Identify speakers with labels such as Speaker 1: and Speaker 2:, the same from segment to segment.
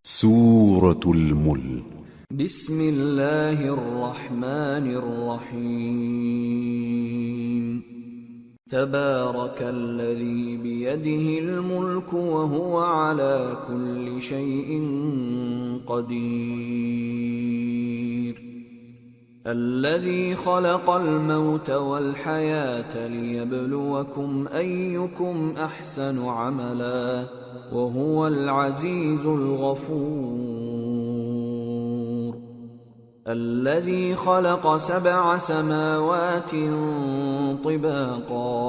Speaker 1: سورة الملك
Speaker 2: بسم اللہ الرحمن الرحیم تبارک الذی بیدہ الملک وهو على كل شيء قدیر الذي خلق الموت والحياة ليبلوكم أيكم أحسن عملا وهو العزيز الغفور الذي خلق 7 سماوات طباقا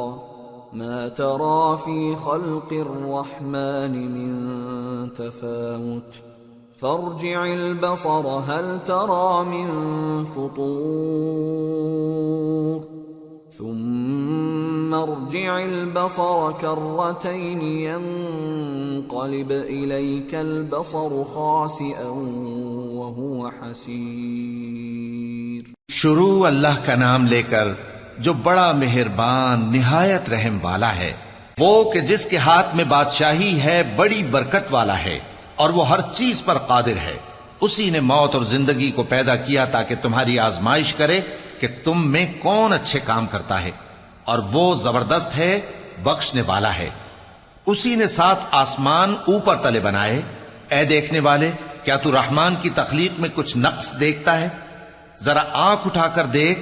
Speaker 2: ما ترى في خلق الرحمن من تفاوت فارجع البصر هل ترى من فطور ثم ارجع البصر كرتين ينقلب إليك البصر خاسئا وهو حسير
Speaker 3: شروع اللہ کا نام لے کر جو بڑا مہربان نہایت رحم والا ہے، وہ کہ جس کے ہاتھ میں بادشاہی ہے بڑی برکت والا ہے اور وہ ہر چیز پر قادر ہے۔ اسی نے موت اور زندگی کو پیدا کیا تاکہ تمہاری آزمائش کرے کہ تم میں کون اچھے کام کرتا ہے، اور وہ زبردست ہے، بخشنے والا ہے۔ اسی نے 7 آسمان اوپر تلے بنائے۔ اے دیکھنے والے، کیا تو رحمان کی تخلیق میں کچھ نقص دیکھتا ہے؟ ذرا آنکھ اٹھا کر دیکھ،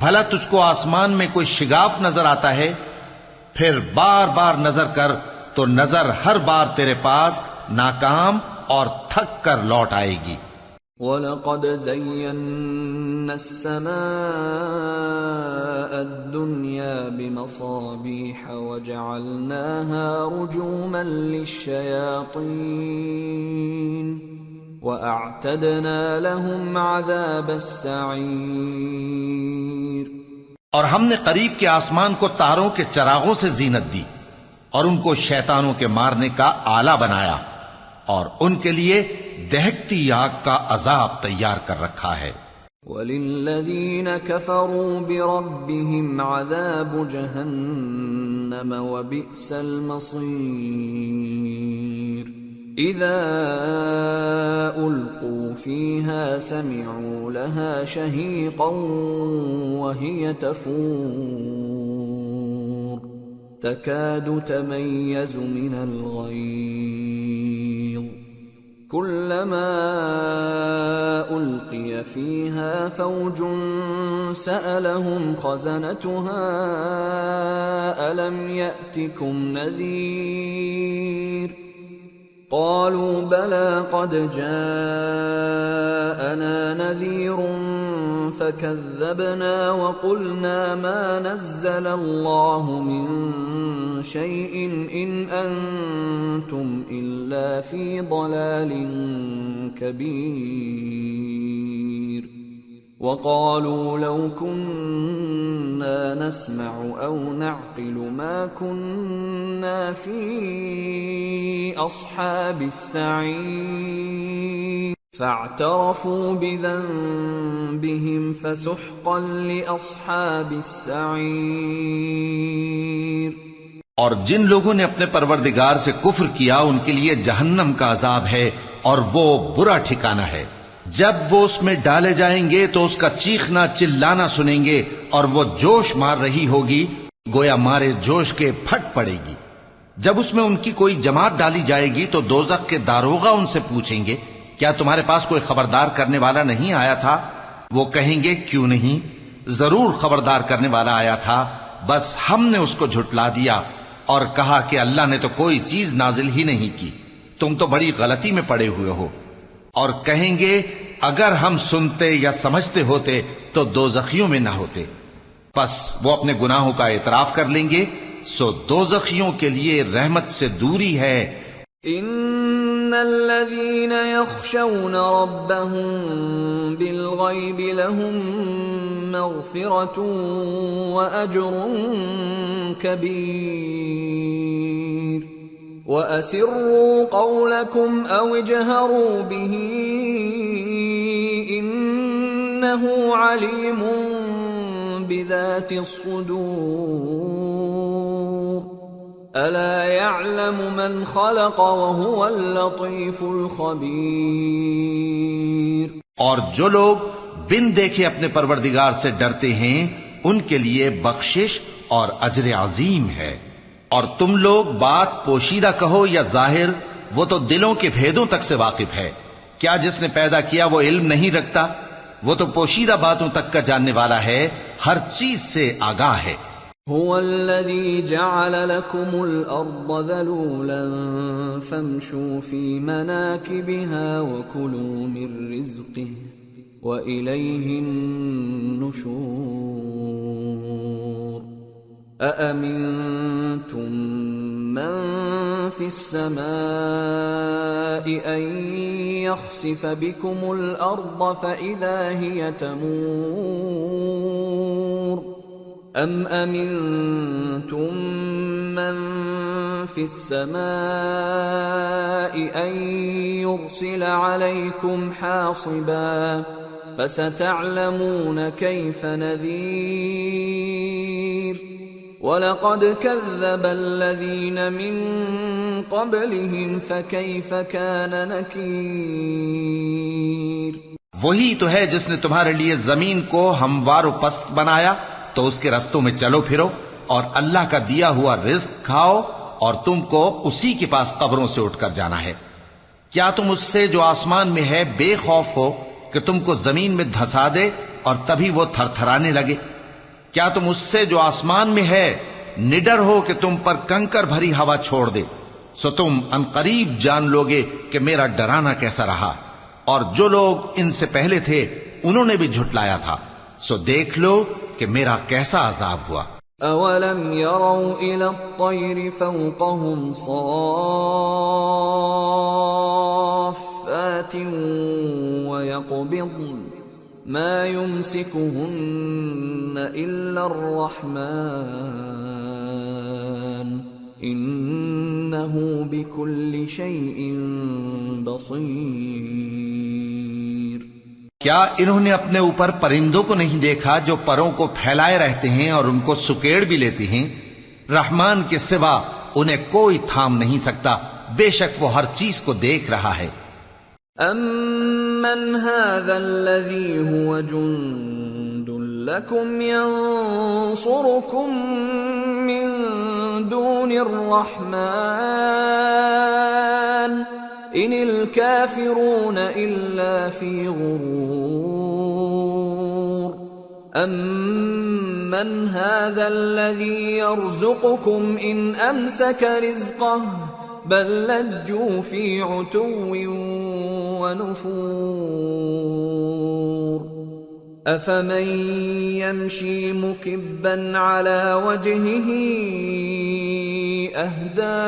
Speaker 3: بھلا تجھ کو آسمان میں کوئی شگاف نظر آتا ہے؟ پھر بار بار نظر کر تو نظر ہر بار تیرے پاس ناکام اور تھک کر لوٹ آئے گی۔
Speaker 2: وَلَقَدْ زَيَّنَّا السَّمَاءَ الدُّنْيَا بِمَصَابِيحَ وَجَعَلْنَاهَا رُجُومًا لِلشَّيَاطِينِ وَأَعْتَدْنَا لَهُمْ عَذَابَ السَّعِيرِ۔
Speaker 3: اور ہم نے قریب کے آسمان کو تاروں کے چراغوں سے زینت دی اور ان کو شیطانوں کے مارنے کا آلہ بنایا، اور ان کے لیے دہکتی آگ کا عذاب تیار کر رکھا ہے۔
Speaker 2: وَلِلَّذِينَ كَفَرُوا بِرَبِّهِمْ عَذَابُ جَهَنَّمَ وَبِئْسَ الْمَصِيرُ إِذَا أُلْقُوا فِيهَا سَمِعُوا لَهَا شَهِيقًا وَهِيَ تَفُورُ تَكَادُ تَمَيَّزُ مِنَ الْغَيْظِ كُلَّمَا أُلْقِيَ فِيهَا فَوْجٌ سَأَلَهُمْ خَزَنَتُهَا أَلَمْ يَأْتِكُمْ نَذِيرٌ قالوا بلى قد جاءنا نذير فكذبنا وقلنا ما نزل الله من شيء إن أنتم إلا في ضلال كبير وقالوا لو كنا نسمع أو نعقل ما كنا في أصحاب السعير فاعترفوا بذنبهم فسحقا لأصحاب السعير۔
Speaker 3: اور جن لوگوں نے اپنے پروردگار سے کفر کیا ان کے لیے جہنم کا عذاب ہے اور وہ برا ٹھکانہ ہے۔ جب وہ اس میں ڈالے جائیں گے تو اس کا چیخنا چلانا سنیں گے اور وہ جوش مار رہی ہوگی گویا مارے جوش کے پھٹ پڑے گی۔ جب اس میں ان کی کوئی جماعت ڈالی جائے گی تو دوزخ کے داروغہ ان سے پوچھیں گے کیا تمہارے پاس کوئی خبردار کرنے والا نہیں آیا تھا؟ وہ کہیں گے کیوں نہیں، ضرور خبردار کرنے والا آیا تھا، بس ہم نے اس کو جھٹلا دیا اور کہا کہ اللہ نے تو کوئی چیز نازل ہی نہیں کی، تم تو بڑی غلطی میں پڑے ہوئے ہو۔ اور کہیں گے اگر ہم سنتے یا سمجھتے ہوتے تو دوزخیوں میں نہ ہوتے۔ پس وہ اپنے گناہوں کا اعتراف کر لیں گے، سو دوزخیوں کے لیے رحمت سے دوری ہے۔
Speaker 2: ان الذين يخشون ربهم بالغيب لهم مغفرة وأجر كبير وَأَسِرُّوا قَوْلَكُمْ أَوْ اجْهَرُوا بِهِ إِنَّهُ عَلِيمٌ بِذَاتِ الصُّدُورِ ألا يعلم من خلق وهو اللطيف الخبير.
Speaker 3: اور جو لوگ بن دیکھے اپنے پروردگار سے ڈرتے ہیں ان کے لیے بخشش اور اجر عظیم ہے. اور تم لوگ بات پوشیدہ کہو یا ظاہر، وہ تو دلوں کے بھیدوں تک سے واقف ہے. کیا جس نے پیدا کیا وہ علم نہیں رکھتا؟ وہ تو پوشیدہ باتوں تک کا جاننے والا ہے، ہر چیز سے آگاہ ہے.
Speaker 2: هو الذي جعل لكم الأرض ذلولا فامشوا في مناكبها وكلوا من رزقه وإليه النشور. أأمنتم من في السماء أن يخسف بكم الأرض فإذا هي تمور أم أمنتم من في السماء أن يرسل عليكم حاصبا فستعلمون كيف نذير. وَلَقَدْ كَذَّبَ الَّذِينَ مِن قَبْلِهِمْ فَكَيْفَ كَانَ نَكِيرٌ.
Speaker 3: وہی تو ہے جس نے تمہارے لیے زمین کو ہموار و پست بنایا تو اس کے رستوں میں چلو پھرو اور اللہ کا دیا ہوا رزق کھاؤ اور تم کو اسی کے پاس قبروں سے اٹھ کر جانا ہے. کیا تم اس سے جو آسمان میں ہے بے خوف ہو کہ تم کو زمین میں دھسا دے اور تبھی وہ تھر تھرانے لگے؟ کیا تم اس سے جو آسمان میں ہے نڈر ہو کہ تم پر کنکر بھری ہوا چھوڑ دے؟ سو تم عنقریب جان لوگے کہ میرا ڈرانا کیسا رہا. اور جو لوگ ان سے پہلے تھے انہوں نے بھی جھٹلایا تھا، سو دیکھ لو کہ میرا کیسا عذاب ہوا.
Speaker 2: اولم يروا الى الطير فوقهم صافات ويقبضن ما يمسكهن الا الرحمن انه بكل شيء بصير.
Speaker 3: کیا انہوں نے اپنے اوپر پرندوں کو نہیں دیکھا جو پروں کو پھیلائے رہتے ہیں اور ان کو سکیڑ بھی لیتے ہیں؟ رحمان کے سوا انہیں کوئی تھام نہیں سکتا، بے شک وہ ہر چیز کو دیکھ رہا ہے.
Speaker 2: امن هذا الذي هو جند لكم ينصركم من دون الرحمن ان الكافرون الا في غرور. امن هذا الذي يرزقكم ان امسك رزقه بل لجوا في عتو ونفور. افمن يمشي مكبا على وجهه اهدى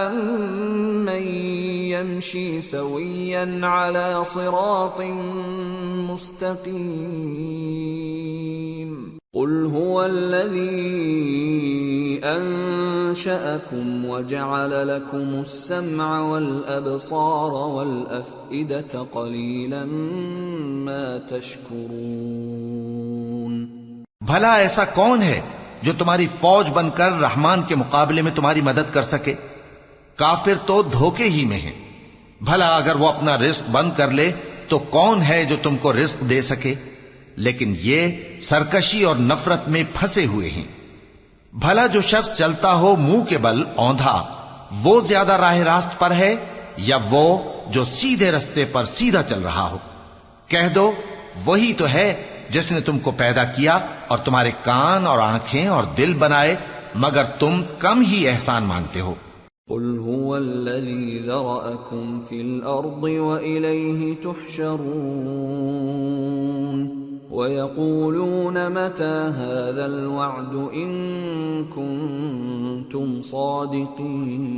Speaker 2: امن يمشي سويا على صراط مستقيم. قل هو الذي انشأكم وجعل لكم السمع والابصار والافئدة قليلا ما تشكرون.
Speaker 3: بھلا ایسا کون ہے جو تمہاری فوج بن کر رحمان کے مقابلے میں تمہاری مدد کر سکے؟ کافر تو دھوکے ہی میں ہیں. بھلا اگر وہ اپنا رزق بند کر لے تو کون ہے جو تم کو رزق دے سکے؟ لیکن یہ سرکشی اور نفرت میں پھنسے ہوئے ہیں. بھلا جو شخص چلتا ہو منہ کے بل اوندھا وہ زیادہ راہ راست پر ہے یا وہ جو سیدھے رستے پر سیدھا چل رہا ہو؟ کہہ دو وہی تو ہے جس نے تم کو پیدا کیا اور تمہارے کان اور آنکھیں اور دل بنائے، مگر تم کم ہی احسان مانتے ہو.
Speaker 2: قل هو الذي ذرأكم في الأرض وإليه تحشرون. ويقولون متى هذا الوعد إن كنتم صادقين.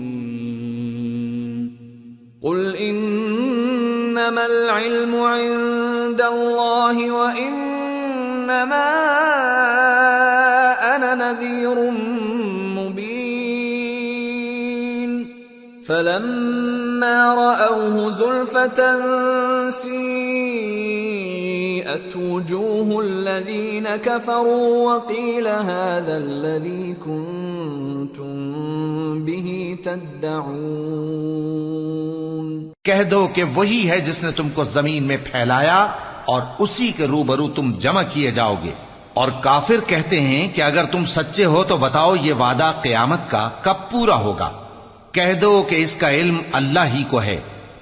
Speaker 2: قل إنما العلم عند الله وإنما أنا نذير مبين. فلما رأوه زلفة سيئت وجوه الذين كفروا وقيل هذا الذي كنتم كنتم به تدعون
Speaker 3: کہہ دو کہ وہی ہے جس نے تم کو زمین میں پھیلایا اور اسی کے روبرو تم جمع کیے جاؤ گے۔ اور کافر کہتے ہیں کہ اگر تم سچے ہو تو بتاؤ یہ وعدہ قیامت کا کب پورا ہوگا؟ کہہ دو کہ اس کا علم اللہ ہی کو ہے،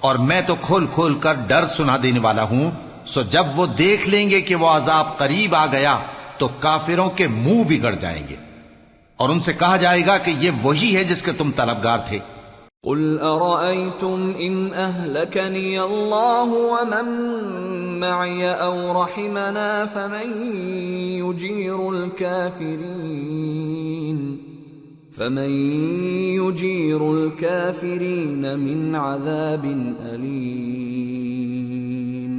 Speaker 3: اور میں تو کھول کھول کر ڈر سنا دینے والا ہوں۔ سو جب وہ دیکھ لیں گے کہ وہ عذاب قریب آ گیا تو کافروں کے منہ بگڑ جائیں گے، اور ان سے کہا جائے گا کہ یہ وہی ہے جس کے تم طلبگار تھے۔
Speaker 2: قل ارأيتم ان اهلكني الله ومن معي او رحمنا فمن يجير الكافرين من عذاب أليم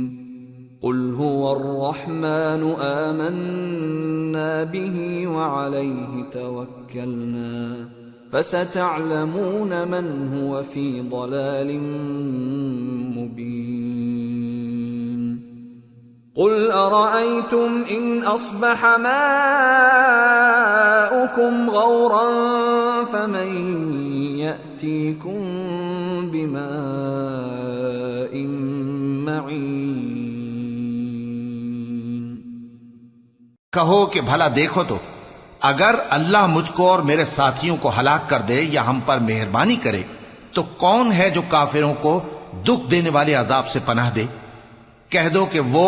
Speaker 2: قل هو الرحمن آمنا به وعليه توكلنا فستعلمون من هو في ضلال مبين قل أرأيتم إن أصبح ماؤكم غورا فمن يأتيكم بماء معين
Speaker 3: کہو کہ بھلا دیکھو تو اگر اللہ مجھ کو اور میرے ساتھیوں کو ہلاک کر دے یا ہم پر مہربانی کرے تو کون ہے جو کافروں کو دکھ دینے والے عذاب سے پناہ دے؟ کہہ دو کہ وہ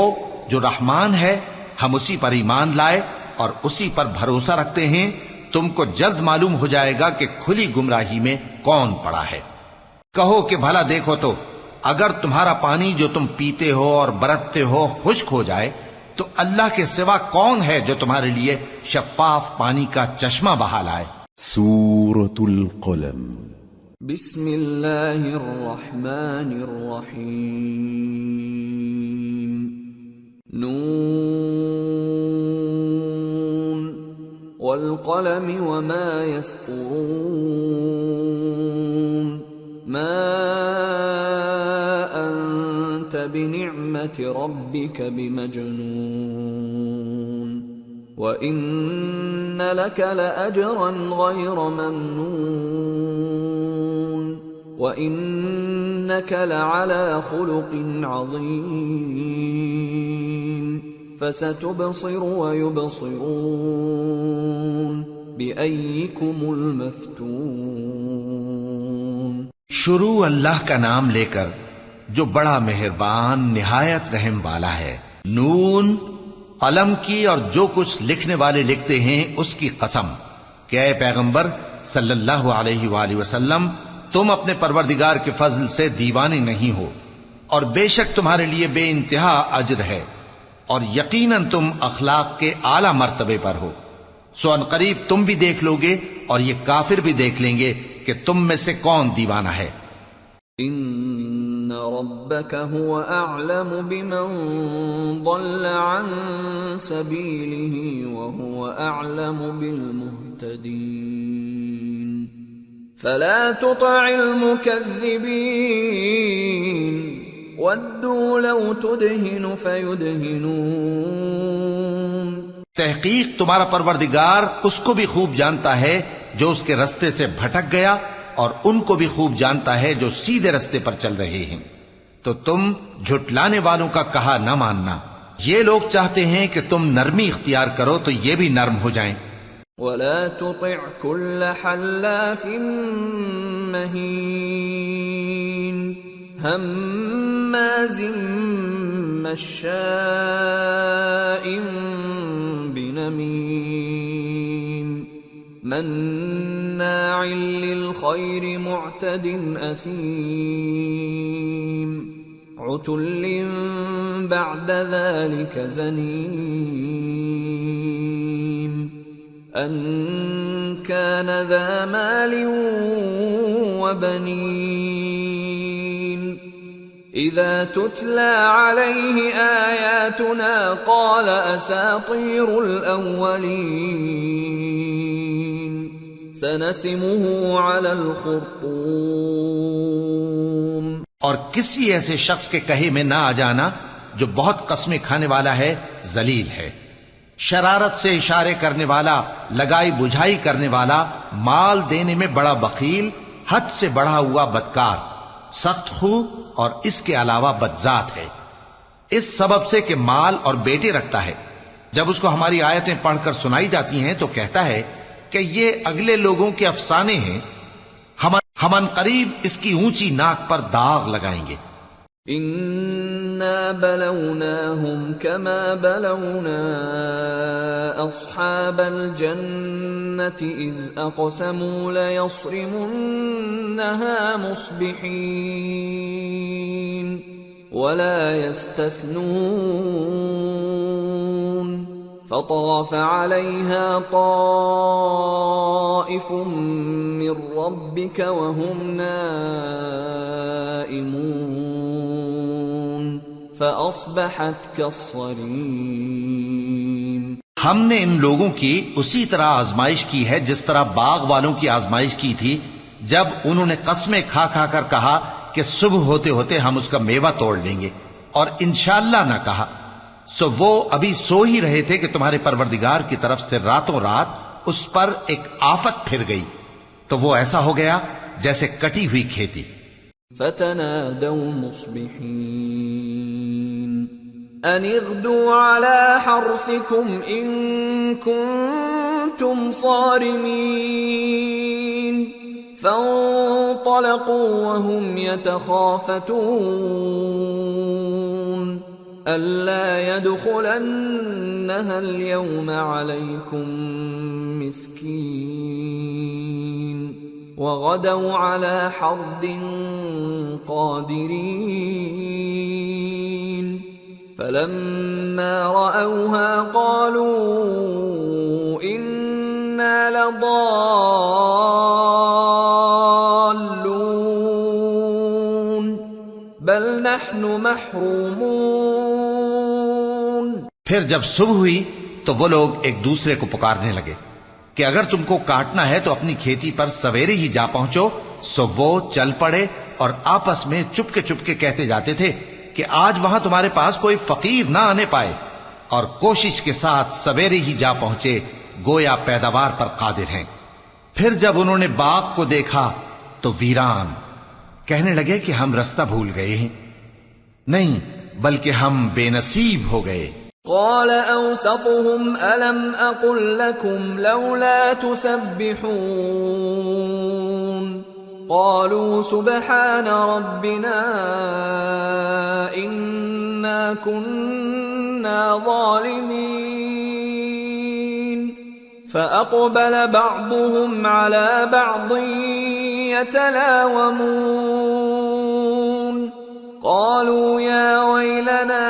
Speaker 3: جو رحمان ہے، ہم اسی پر ایمان لائے اور اسی پر بھروسہ رکھتے ہیں۔ تم کو جلد معلوم ہو جائے گا کہ کھلی گمراہی میں کون پڑا ہے۔ کہو کہ بھلا دیکھو تو اگر تمہارا پانی جو تم پیتے ہو اور برتتے ہو خشک ہو جائے تو اللہ کے سوا کون ہے جو تمہارے لیے شفاف پانی کا چشمہ بہا لائے؟
Speaker 1: سورة القلم
Speaker 2: بسم اللہ الرحمن الرحیم نون والقلم وما يسطرون ما أنت بنعمة ربك بمجنون وإن لك لأجرا غير ممنون وإنك لعلى خلق عظيم فستبصر ويبصرون بأيكم المفتون
Speaker 3: شروع اللہ کا نام لے کر جو بڑا مہربان نہایت رحم والا ہے۔ نون، قلم کی اور جو کچھ لکھنے والے لکھتے ہیں اس کی قسم کہ اے پیغمبر صلی اللہ علیہ وآلہ وسلم تم اپنے پروردگار کے فضل سے دیوانے نہیں ہو، اور بے شک تمہارے لیے بے انتہا اجر ہے، اور یقیناً تم اخلاق کے اعلی مرتبے پر ہو۔ سو ان قریب تم بھی دیکھ لو گے اور یہ کافر بھی دیکھ لیں گے کہ تم میں سے کون دیوانہ ہے۔
Speaker 2: ان ربك هو اعلم بمن ضل عن سبيله وهو اعلم بالمهتدين فلا تطع المكذبين ودوا لو تدهن فيدهنون
Speaker 3: تحقیق تمہارا پروردگار اس کو بھی خوب جانتا ہے جو اس کے رستے سے بھٹک گیا، اور ان کو بھی خوب جانتا ہے جو سیدھے رستے پر چل رہے ہیں۔ تو تم جھٹلانے والوں کا کہا نہ ماننا، یہ لوگ چاہتے ہیں کہ تم نرمی اختیار کرو تو یہ بھی نرم ہو جائیں۔
Speaker 2: ولا تطع كل حلاف مهين هماز مشاء بنميم مناع للخير معتد أثيم عتل بعد ذلك زنيم أن كان ذا مال وبنين إذا تتلى عليه آياتنا قال أساطير الأولين سنسمه على الخرطوم
Speaker 3: اور کسی ایسے شخص کے کہے میں نہ آ جانا جو بہت قسمیں کھانے والا ہے، ذلیل ہے۔ شرارت سے اشارے کرنے والا، لگائی بجھائی کرنے والا، مال دینے میں بڑا بخیل، حد سے بڑھا ہوا بدکار، سخت خو اور اس کے علاوہ بدذات ہے، اس سبب سے کہ مال اور بیٹے رکھتا ہے۔ جب اس کو ہماری آیتیں پڑھ کر سنائی جاتی ہیں تو کہتا ہے کہ یہ اگلے لوگوں کے افسانے ہیں، ہم ان قریب اس کی اونچی ناک پر داغ لگائیں گے۔
Speaker 2: إِنَّا بَلَوْنَاهُمْ كَمَا بَلَوْنَا أَصْحَابَ الْجَنَّةِ إِذْ أَقْسَمُوا لَيَصْرِمُنَّهَا مُصْبِحِينَ وَلَا يَسْتَثْنُونَ فَطَافَ عَلَيْهَا طَائِفٌ مِّن رَّبِّكَ وَهُمْ نَائِمُونَ فَأَصْبَحَتْ كَالصَّرِيمِ۔
Speaker 3: ہم نے ان لوگوں کی اسی طرح آزمائش کی ہے جس طرح باغ والوں کی آزمائش کی تھی، جب انہوں نے قسمیں کھا کھا کر کہا کہ صبح ہوتے ہوتے ہم اس کا میوہ توڑ لیں گے، اور انشاءاللہ نہ کہا، سو وہ ابھی سو ہی رہے تھے کہ تمہارے پروردگار کی طرف سے راتوں رات اس پر ایک آفت پھر گئی، تو وہ ایسا ہو گیا جیسے کٹی ہوئی کھیتی۔
Speaker 2: فَتَنَادَوْا مُصْبِحِينَ أَنِ اغْدُوا عَلَى حَرْثِكُمْ إِن كُنتُمْ صَارِمِينَ فَانطَلَقُوا وَهُمْ يَتَخَافَتُونَ أَلَّا يَدْخُلَنَّهَا الْيَوْمَ عَلَيْكُمْ مِسْكِينٌ وَغَدَوْا عَلَى حَرْدٍ قَادِرِينَ فَلَمَّا رَأَوْهَا قَالُوا إِنَّا لَضَالُّونَ بَلْ نَحْنُ مَحْرُومُونَ۔
Speaker 3: پھر جب صبح ہوئی تو وہ لوگ ایک دوسرے کو پکارنے لگے کہ اگر تم کو کاٹنا ہے تو اپنی کھیتی پر سویرے ہی جا پہنچو، سو وہ چل پڑے اور آپس میں چپکے کہتے جاتے تھے کہ آج وہاں تمہارے پاس کوئی فقیر نہ آنے پائے، اور کوشش کے ساتھ سویرے ہی جا پہنچے، گویا پیداوار پر قادر ہیں۔ پھر جب انہوں نے باغ کو دیکھا تو ویران، کہنے لگے کہ ہم رستہ بھول گئے ہیں، نہیں بلکہ ہم بے نصیب ہو گئے۔
Speaker 2: قال أوسطهم ألم أقل لكم لولا تسبحون قالوا سبحان ربنا إنا كنا ظالمين فأقبل بعضهم على بعض يتلاومون قالوا يا ويلنا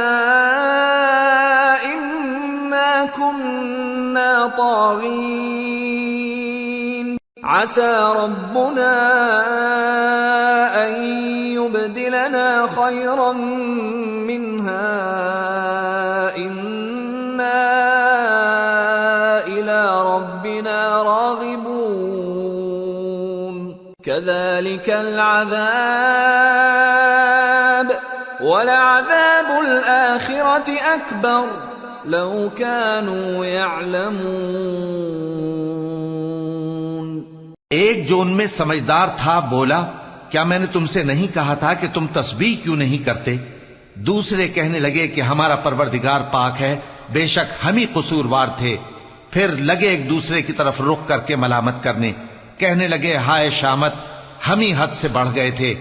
Speaker 2: كنا طاغين عسى ربنا أن يبدلنا خيرا منها إنا إلى ربنا راغبون كذلك العذاب ولعذاب الآخرة أكبر لو كانوا يعلمون۔
Speaker 3: ایک جو ان میں سمجھدار تھا بولا، کیا میں نے تم سے نہیں کہا تھا کہ تم تسبیح کیوں نہیں کرتے؟ دوسرے کہنے لگے کہ ہمارا پروردگار پاک ہے، بے شک ہم ہی قصوروار تھے۔ پھر لگے ایک دوسرے کی طرف رخ کر کے ملامت کرنے، کہنے لگے ہائے شامت، ہم ہی حد سے بڑھ گئے تھے،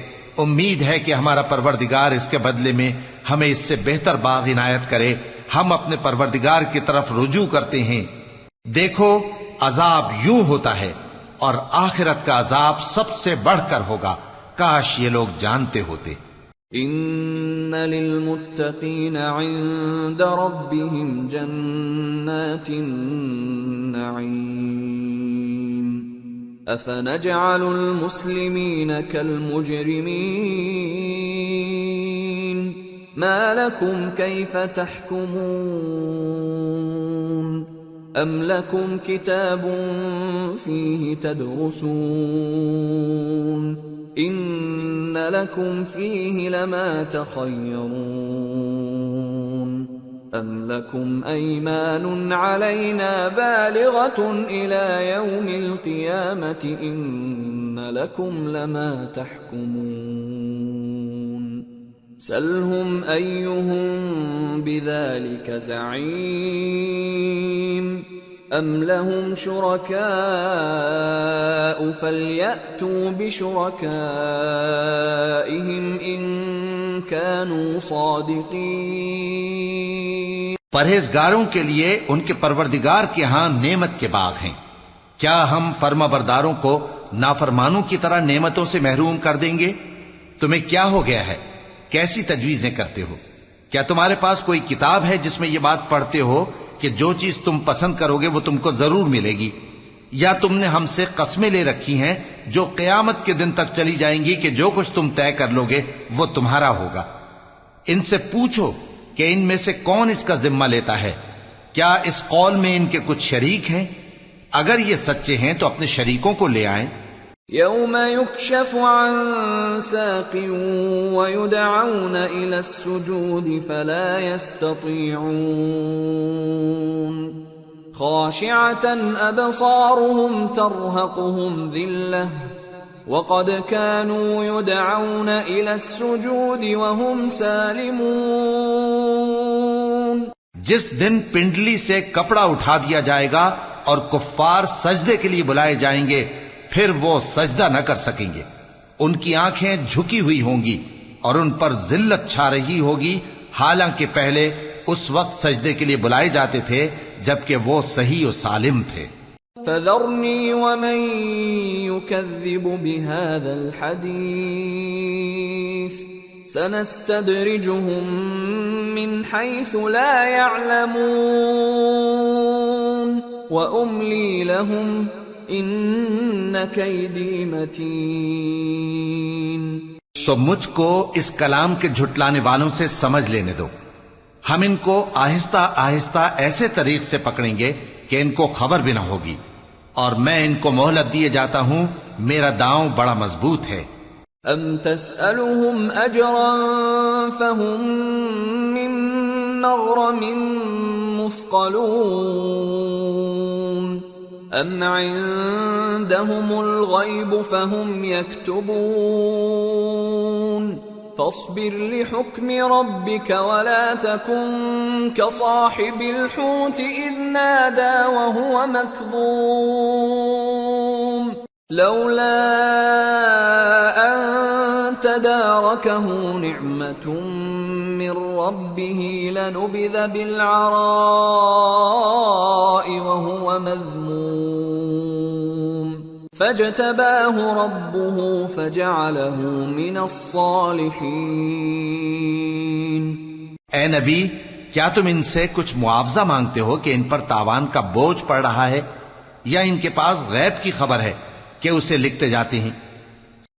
Speaker 3: امید ہے کہ ہمارا پروردگار اس کے بدلے میں ہمیں اس سے بہتر باغ عنایت کرے، ہم اپنے پروردگار کی طرف رجوع کرتے ہیں۔ دیکھو عذاب یوں ہوتا ہے، اور آخرت کا عذاب سب سے بڑھ کر ہوگا، کاش یہ لوگ جانتے ہوتے۔
Speaker 2: ان للمتقین عند ربهم جنات النعیم افنجعل المسلمین كالمجرمین ما لكم كيف تحكمون أم لكم كتاب فيه تدرسون إن لكم فيه لما تخيرون أَمْ لَكُمْ أَيْمَانٌ عَلَيْنَا بَالِغَةٌ إِلَى يَوْمِ الْقِيَامَةِ إِنَّ لَكُمْ لَمَا تَحْكُمُونَ سَلْهُمْ أَيُّهُمْ بِذَلِكَ زَعِيمٌ أَمْ لَهُمْ شُرَكَاءُ فَلْيَأْتُوا بِشُرَكَائِهِمْ إِن كَانُوا صَادِقِينَ
Speaker 3: پرہیزگاروں کے لیے ان کے پروردگار کے ہاں نعمت کے باغ ہیں۔ کیا ہم فرما برداروں کو نافرمانوں کی طرح نعمتوں سے محروم کر دیں گے؟ تمہیں کیا ہو گیا ہے؟ کیسی تجویزیں کرتے ہو؟ کیا تمہارے پاس کوئی کتاب ہے جس میں یہ بات پڑھتے ہو کہ جو چیز تم پسند کرو گے وہ تم کو ضرور ملے گی؟ یا تم نے ہم سے قسمیں لے رکھی ہیں جو قیامت کے دن تک چلی جائیں گی کہ جو کچھ تم طے کر لو گے وہ تمہارا ہوگا؟ ان سے پوچھو کہ ان میں سے کون اس کا ذمہ لیتا ہے؟ کیا اس قول میں ان کے کچھ شریک ہیں؟ اگر یہ سچے ہیں تو اپنے شریکوں کو لے آئیں۔
Speaker 2: يَوْمَ يُكْشَفُ عَن سَاقٍ وَيُدْعَوْنَ إِلَى السُّجُودِ فَلَا يَسْتَطِيعُونَ خَاشِعَةً أَبْصَارُهُمْ تَرْهَقُهُمْ ذِلَّةٌ وَقَدْ كَانُوا يُدْعَوْنَ إِلَى السُّجُودِ وَهُمْ سَالِمُونَ
Speaker 3: جس دن پنڈلی سے کپڑا اٹھا دیا جائے گا اور کفار سجدے کے لیے بلائے جائیں گے، پھر وہ سجدہ نہ کر سکیں گے۔ ان کی آنکھیں جھکی ہوئی ہوں گی اور ان پر ذلت چھا رہی ہوگی، حالانکہ پہلے اس وقت سجدے کے لیے بلائے جاتے تھے جبکہ وہ صحیح و سالم تھے۔
Speaker 2: فَذَرْنِي وَمَن يُكَذِّبُ بِهَذَا الْحَدِيثِ سَنَسْتَدْرِجُهُم مِّنْ حَيْثُ لَا يَعْلَمُونَ وَأُمْلِي لَهُمْ ان کیدی متین۔
Speaker 3: سو مجھ کو اس کلام کے جھٹلانے والوں سے سمجھ لینے دو، ہم ان کو آہستہ آہستہ ایسے طریق سے پکڑیں گے کہ ان کو خبر بھی نہ ہوگی، اور میں ان کو مہلت دیے جاتا ہوں، میرا داؤں بڑا مضبوط ہے۔
Speaker 2: ام تسألهم اجرا فهم من مغرم مثقلون ام عندهم الغیب فهم یکتبون فاصبر لحکم ربك ولا تكن كصاحب الحوت اذ نادى وهو مكظوم لولا ان تداركه نعمة من ربه لنبذ بالعراء وهو مذموم فاجتباه ربه فجعله من الصالحين۔
Speaker 3: اے نبی، کیا تم ان سے کچھ معاوضہ مانگتے ہو کہ ان پر تاوان کا بوجھ پڑ رہا ہے، یا ان کے پاس غیب کی خبر ہے کہ اسے لکھتے جاتے ہیں؟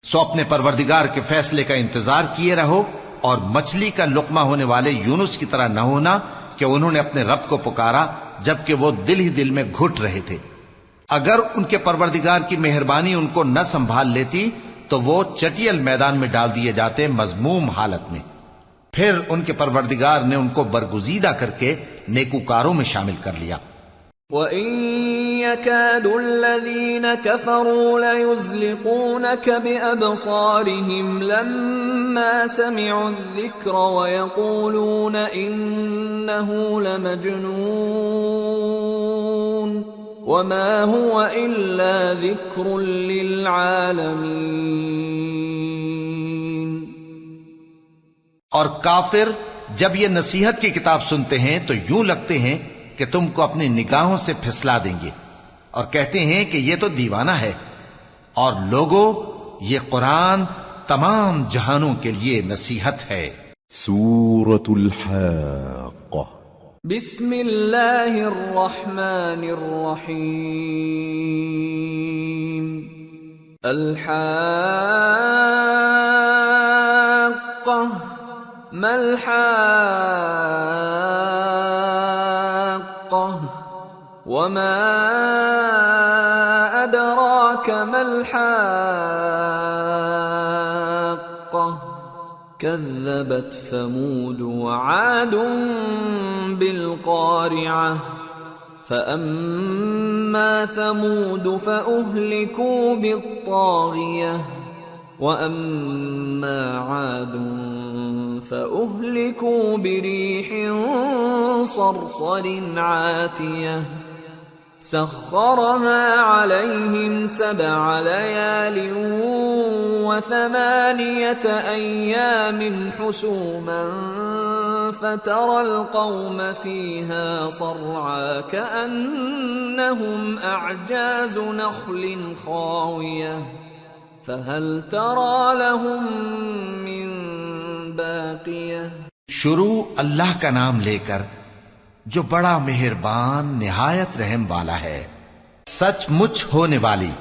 Speaker 3: سو اپنے پروردگار کے فیصلے کا انتظار کیے رہو، اور مچھلی کا لقمہ ہونے والے یونس کی طرح نہ ہونا کہ انہوں نے اپنے رب کو پکارا جبکہ وہ دل ہی دل میں گھٹ رہے تھے۔ اگر ان کے پروردگار کی مہربانی ان کو نہ سنبھال لیتی تو وہ چٹیل میدان میں ڈال دیے جاتے مذموم حالت میں۔ پھر ان کے پروردگار نے ان کو برگزیدہ کر کے نیکوکاروں میں شامل کر لیا۔
Speaker 2: وَإِن يَكَادُ الَّذِينَ كَفَرُوا لَيُزْلِقُونَكَ بِأَبْصَارِهِمْ لَمَّا سَمِعُوا الذِّكْرَ وَيَقُولُونَ إِنَّهُ لَمَجْنُونٌ وَمَا هُوَ إِلَّا ذِكْرٌ لِّلْعَالَمِينَ۔
Speaker 3: اور کافر جب یہ نصیحت کی کتاب سنتے ہیں تو یوں لگتے ہیں کہ تم کو اپنی نگاہوں سے پھسلا دیں گے، اور کہتے ہیں کہ یہ تو دیوانہ ہے، اور لوگوں یہ قرآن تمام جہانوں کے لیے نصیحت ہے۔
Speaker 1: سورة الحاقة
Speaker 2: بسم اللہ الرحمن الرحیم۔ الحاقة ما الحاقة وما أدراك ما الحاقة كذبت ثمود وعاد بالقارعة فأما ثمود فأهلكوا بالطاغية وأما عاد فأهلكوا بريح صرصر عاتية سخرها عليهم 7 ليال و8 أيام حسوما فترى القوم فيها صرعا كأنهم أعجاز نخل خاوية فهل ترى لهم من باقية.
Speaker 3: شروع اللہ کا نام لے کر جو بڑا مہربان نہایت رحم والا ہے. سچ مچ ہونے والی،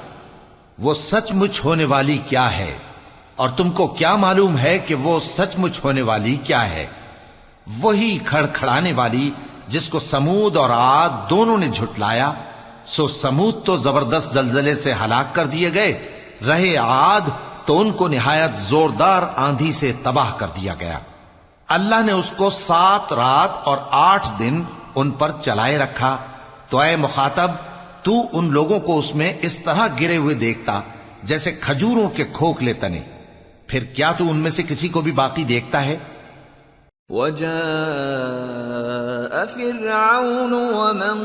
Speaker 3: وہ سچ مچ ہونے والی کیا ہے؟ اور تم کو کیا معلوم ہے کہ وہ سچ مچ ہونے والی کیا ہے؟ وہی کھڑکھڑانے والی جس کو سمود اور عاد دونوں نے جھٹلایا. سو سمود تو زبردست زلزلے سے ہلاک کر دیے گئے، رہے عاد تو ان کو نہایت زوردار آندھی سے تباہ کر دیا گیا. اللہ نے اس کو 7 رات اور 8 دن ان پر چلائے رکھا. تو اے مخاطب، تو ان لوگوں کو اس میں اس طرح گرے ہوئے دیکھتا جیسے کھجوروں کے کھوکھلے تنے. پھر کیا تو ان میں سے کسی کو بھی باقی دیکھتا ہے؟
Speaker 2: وجاء فرعون ومن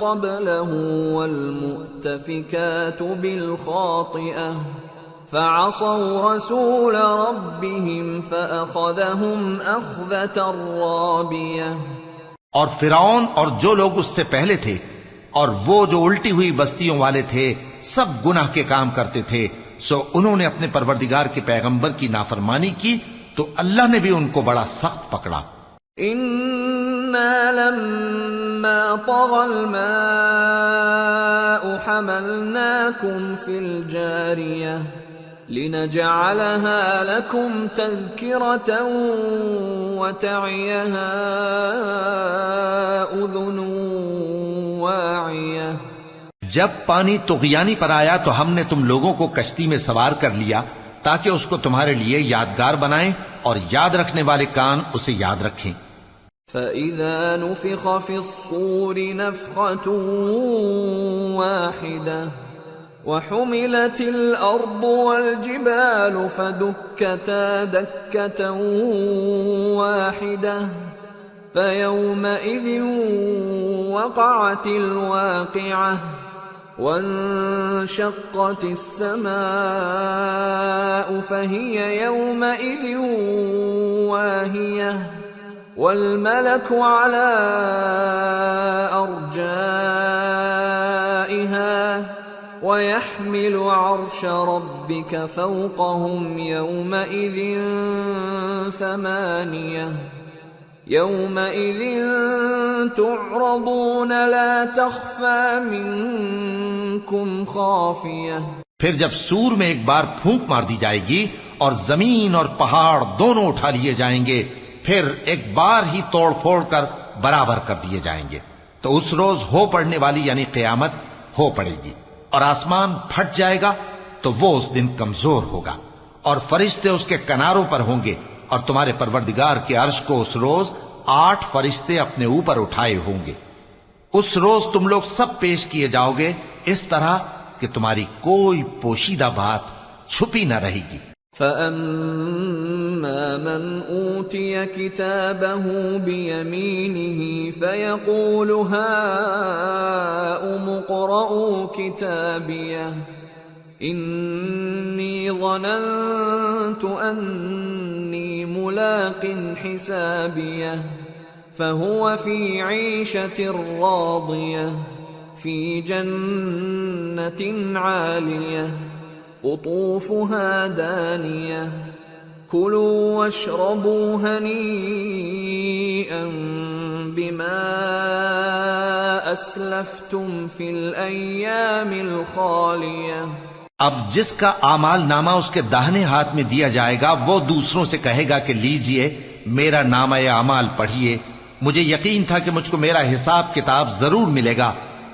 Speaker 2: قبله والمؤتفكات بالخاطئة فعصوا رسول ربهم فأخذهم أخذة رابية.
Speaker 3: اور فرعون اور جو لوگ اس سے پہلے تھے اور وہ جو الٹی ہوئی بستیوں والے تھے سب گناہ کے کام کرتے تھے، سو انہوں نے اپنے پروردگار کے پیغمبر کی نافرمانی کی تو اللہ نے بھی ان کو بڑا سخت پکڑا.
Speaker 2: إنا لما طغى الماء حملناكم في الجارية لنجعلها لكم تذكرة وتعيها أذن واعية.
Speaker 3: جب پانی طغیانی پر آیا تو ہم نے تم لوگوں کو کشتی میں سوار کر لیا تاکہ اس کو تمہارے لیے یادگار بنائیں اور یاد رکھنے والے کان اسے یاد رکھیں.
Speaker 2: فَإِذَا نُفِخَ فِي الصُّورِ نَفْخَةٌ وَاحِدَةٌ وَحُمِلَتِ الْأَرْضُ وَالْجِبَالُ فَدُكَّتَا دَكَّةً وَاحِدَةً فَيَوْمَئِذٍ وَقَعَتِ الْوَاقِعَةُ وَانشَقَّتِ السَّمَاءُ فَهِيَ يَوْمَئِذٍ وَاهِيَةٌ وَالْمَلَكُ عَلَى أَرْجَائِهَا وَيَحْمِلُ عَرْشَ رَبِّكَ فَوْقَهُمْ يَوْمَئِذٍ ثَمَانِيَةٌ يَوْمَئِذٍ تُعْرَضُونَ لَا تَخْفَى مِنكُمْ خَافِيَةٌ.
Speaker 3: پھر جب سور میں ایک بار پھونک مار دی جائے گی اور زمین اور پہاڑ دونوں اٹھا لیے جائیں گے، پھر ایک بار ہی توڑ پھوڑ کر برابر کر دیے جائیں گے. تو اس روز ہو پڑنے والی یعنی قیامت ہو پڑے گی اور آسمان پھٹ جائے گا تو وہ اس دن کمزور ہوگا اور فرشتے اس کے کناروں پر ہوں گے اور تمہارے پروردگار کے عرش کو اس روز 8 فرشتے اپنے اوپر اٹھائے ہوں گے. اس روز تم لوگ سب پیش کیے جاؤ گے اس طرح کہ تمہاری کوئی پوشیدہ بات چھپی نہ رہے گی.
Speaker 2: فَأَمَّا مَنْ أُوتِيَ كِتَابَهُ بِيَمِينِهِ فَيَقُولُ هَاؤُمُ اقْرَءُوا كِتَابِيَهْ إِنِّي ظَنَنتُ أَنِّي مُلَاقٍ حِسَابِيَهْ فَهُوَ فِي عِيشَةٍ رَاضِيَةٍ فِي جَنَّةٍ عَالِيَةٍ قطوفها دانية كلوا واشربوا هنيئا بما أسلفتم في الأيام الخالية.
Speaker 3: اب جس کا اعمال نامہ اس کے داہنے ہاتھ میں دیا جائے گا وہ دوسروں سے کہے گا کہ لیجئے میرا نامہ اعمال پڑھیے، مجھے یقین تھا کہ مجھ کو میرا حساب کتاب ضرور ملے گا.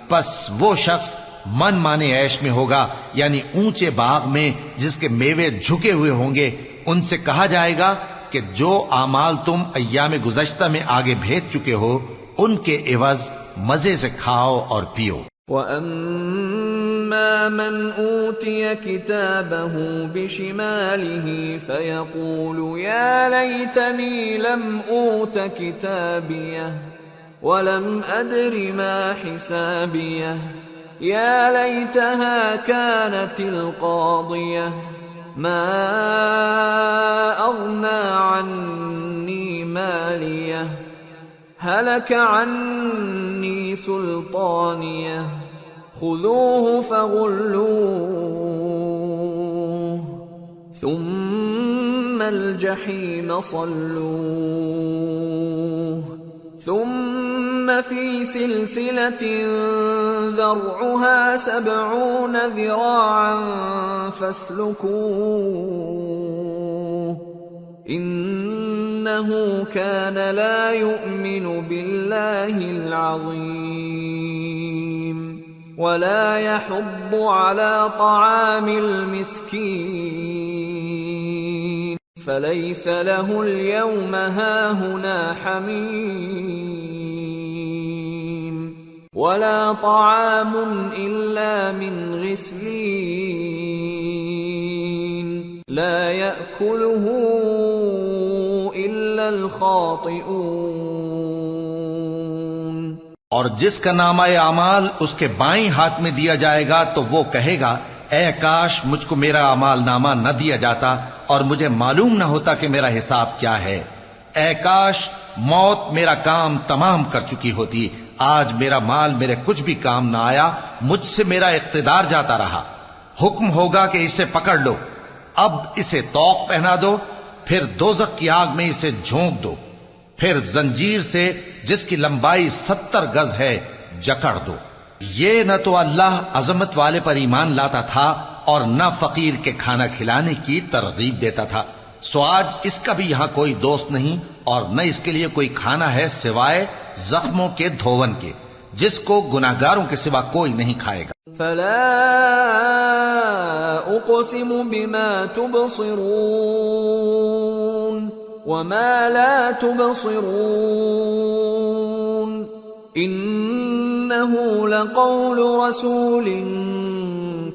Speaker 3: پس وہ شخص من مانے عیش میں ہوگا، یعنی اونچے باغ میں جس کے میوے جھکے ہوئے ہوں گے، ان سے کہا جائے گا کہ جو اعمال تم ایام گزشتہ میں آگے بھیج چکے ہو ان کے عوض مزے سے کھاؤ اور پیو۔
Speaker 2: وَأَمَّا مَنْ أُوتِيَ كِتَابَهُ بِشِمَالِهِ فَيَقُولُ يَا لَيْتَنِي لَمْ أُوتَ كِتَابِيَهْ وَلَمْ أَدْرِ مَا حِسَابِيَهْ يَا لَيْتَهَا كَانَتِ الْقَاضِيَةَ مَا أَغْنَى عَنِّي مَالِيَهْ هَلَكَ عَنِّي سُلْطَانِيَهْ خُذُوهُ فَغُلُّوهُ ثُمَّ الْجَحِيمَ صَلُّوهُ ثُمَّ فِي سِلْسِلَةٍ ذَرْعُهَا 70 ذِرَاعًا فَاسْلُكُوهُ إِنَّهُ كَانَ لَا يُؤْمِنُ بِاللَّهِ الْعَظِيمِ وَلَا يَحُضُّ عَلَى طَعَامِ الْمِسْكِينِ فَلَيْسَ لَهُ الْيَوْمَ هَاهُنَا حَمِيمٌ وَلَا طَعَامٌ إِلَّا مِنْ غِسْلِينٍ لَا يَأْكُلُهُ إِلَّا الْخَاطِئُونَ۔
Speaker 3: اور جس کا نامہ اعمال اس کے بائیں ہاتھ میں دیا جائے گا تو وہ کہے گا اے کاش مجھ کو میرا اعمال نامہ نہ دیا جاتا اور مجھے معلوم نہ ہوتا کہ میرا حساب کیا ہے۔ اے کاش موت میرا کام تمام کر چکی ہوتی، آج میرا مال میرے کچھ بھی کام نہ آیا، مجھ سے میرا اقتدار جاتا رہا۔ حکم ہوگا کہ اسے پکڑ لو، اب اسے طوق پہنا دو، پھر دوزخ کی آگ میں اسے جھونک دو، پھر زنجیر سے جس کی لمبائی 70 گز ہے جکڑ دو۔ یہ نہ تو اللہ عظمت والے پر ایمان لاتا تھا اور نہ فقیر کے کھانا کھلانے کی ترغیب دیتا تھا، سو آج اس کا بھی یہاں کوئی دوست نہیں اور نہ اس کے لیے کوئی کھانا ہے سوائے زخموں کے دھون کے، جس کو گناہگاروں کے سوا کوئی نہیں کھائے گا۔
Speaker 2: فلا اقسم بما تبصرون وما لا تبصرون انه لقول رسول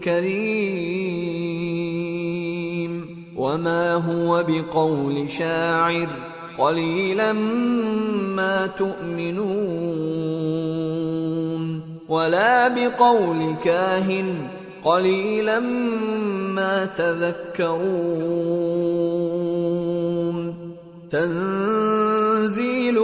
Speaker 2: کریم وما هو بقول شاعر قليلا ما تؤمنون ولا بقول كاهن قليلا ما تذكرون تنزيل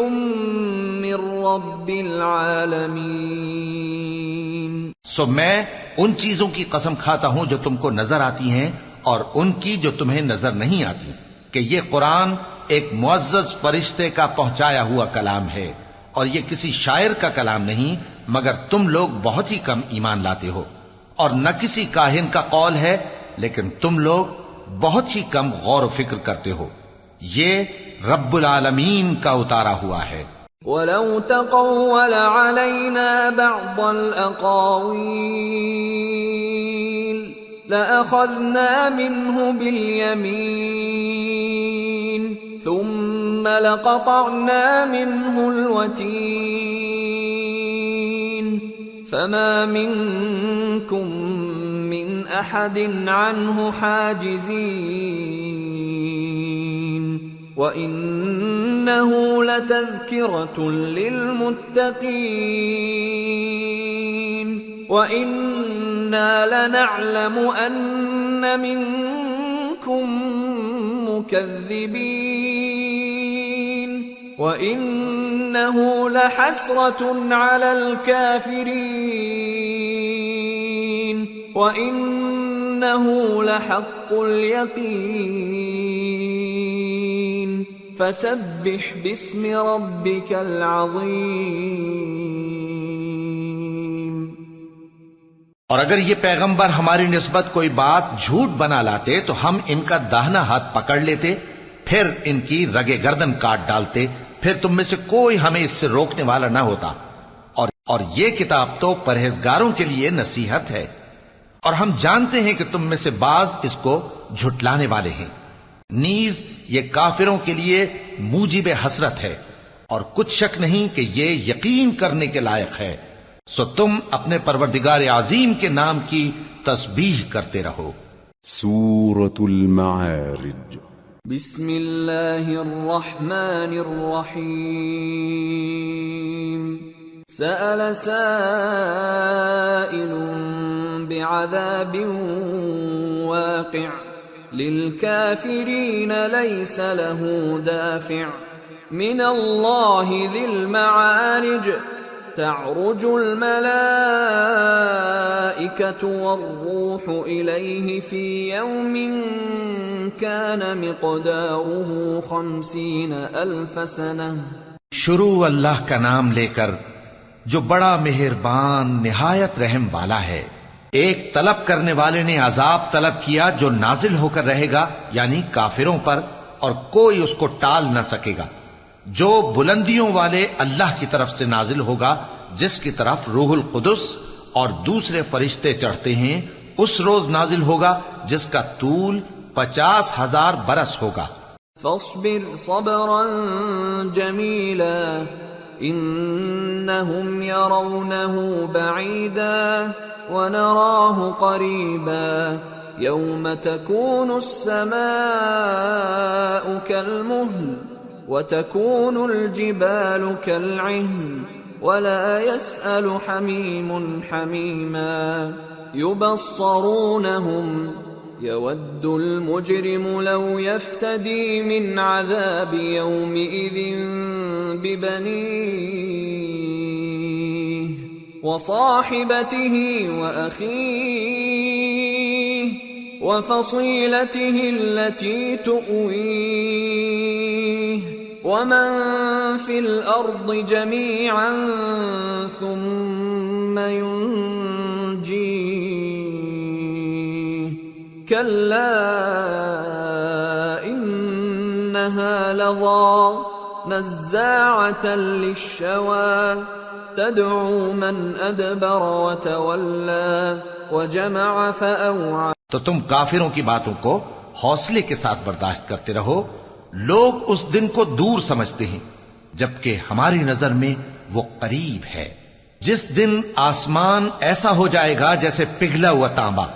Speaker 2: من رب العالمين۔
Speaker 3: سو میں ان چیزوں کی قسم کھاتا ہوں جو تم کو نظر آتی ہیں اور ان کی جو تمہیں نظر نہیں آتی کہ یہ قرآن ایک معزز فرشتے کا پہنچایا ہوا کلام ہے اور یہ کسی شاعر کا کلام نہیں، مگر تم لوگ بہت ہی کم ایمان لاتے ہو، اور نہ کسی کاہن کا قول ہے لیکن تم لوگ بہت ہی کم غور و فکر کرتے ہو۔ یہ رب العالمین کا اتارا ہوا ہے۔
Speaker 2: وَلَوْ تَقَوَّلَ عَلَيْنَا بَعْضَ الْأَقَاوِيلِ لَأَخَذْنَا مِنْهُ بِالْيَمِينِ ثُمَّ لَقَطَعْنَا مِنْهُ الْوَتِينَ فَمَا مِنْكُمْ مِنْ أَحَدٍ عَنْهُ حَاجِزِينَ وَإِنَّهُ لَتَذْكِرَةٌ لِلْمُتَّقِينَ وَإِنَّا لَنَعْلَمُ أَنَّ مِنْكُمْ مُكَذِّبِينَ وَإِنَّهُ لَحَسْرَةٌ عَلَى الْكَافِرِينَ وَإِنَّهُ لَحَقُّ الْيَقِينِ فَسَبِّحْ بِاسْمِ رَبِّكَ الْعَظِيمِ۔
Speaker 3: اور اگر یہ پیغمبر ہماری نسبت کوئی بات جھوٹ بنا لاتے تو ہم ان کا داہنا ہاتھ پکڑ لیتے، پھر ان کی رگے گردن کاٹ ڈالتے، پھر تم میں سے کوئی ہمیں اس سے روکنے والا نہ ہوتا۔ اور یہ کتاب تو پرہیزگاروں کے لیے نصیحت ہے، اور ہم جانتے ہیں کہ تم میں سے بعض اس کو جھٹلانے والے ہیں۔ نیز یہ کافروں کے لیے موجب حسرت ہے، اور کچھ شک نہیں کہ یہ یقین کرنے کے لائق ہے۔ سو تم اپنے پروردگار عظیم کے نام کی تسبیح کرتے رہو۔
Speaker 1: سورة المعارج
Speaker 2: بسم اللہ الرحمن الرحیم سأل سائل بعذاب واقع للكافرين ليس له دافع من الله ذي المعارج تعرج الملائكة والروح إليه في يوم كان مقداره 50,000 سنة۔
Speaker 3: شروع اللہ کا نام لے کر جو بڑا مہربان نہایت رحم والا ہے۔ ایک طلب کرنے والے نے عذاب طلب کیا جو نازل ہو کر رہے گا، یعنی کافروں پر، اور کوئی اس کو ٹال نہ سکے گا، جو بلندیوں والے اللہ کی طرف سے نازل ہوگا، جس کی طرف روح القدس اور دوسرے فرشتے چڑھتے ہیں، اس روز نازل ہوگا جس کا طول 50,000 برس ہوگا۔
Speaker 2: فاصبر صبرا جميلا إنهم يرونه بعيدا ونراه قريبا يوم تكون السماء كالمهل وتكون الجبال كالعهن ولا يسأل حميم حميما يبصرونهم يود المجرم لو يفتدي من عذاب يومئذ ببنيه وصاحبته وأخيه وفصيلته التي تؤويه ومن في الأرض جميعا ثم ينجيه كلا إنها لظى نزاعة للشوى تدعو من أدبر وتولى وجمع فأوعى۔
Speaker 3: تو تم کافروں کی باتوں کو حوصلے کے ساتھ برداشت کرتے رہو۔ لوگ اس دن کو دور سمجھتے ہیں، جبکہ ہماری نظر میں وہ قریب ہے۔ جس دن آسمان ایسا ہو جائے گا جیسے پگھلا ہوا تانبا،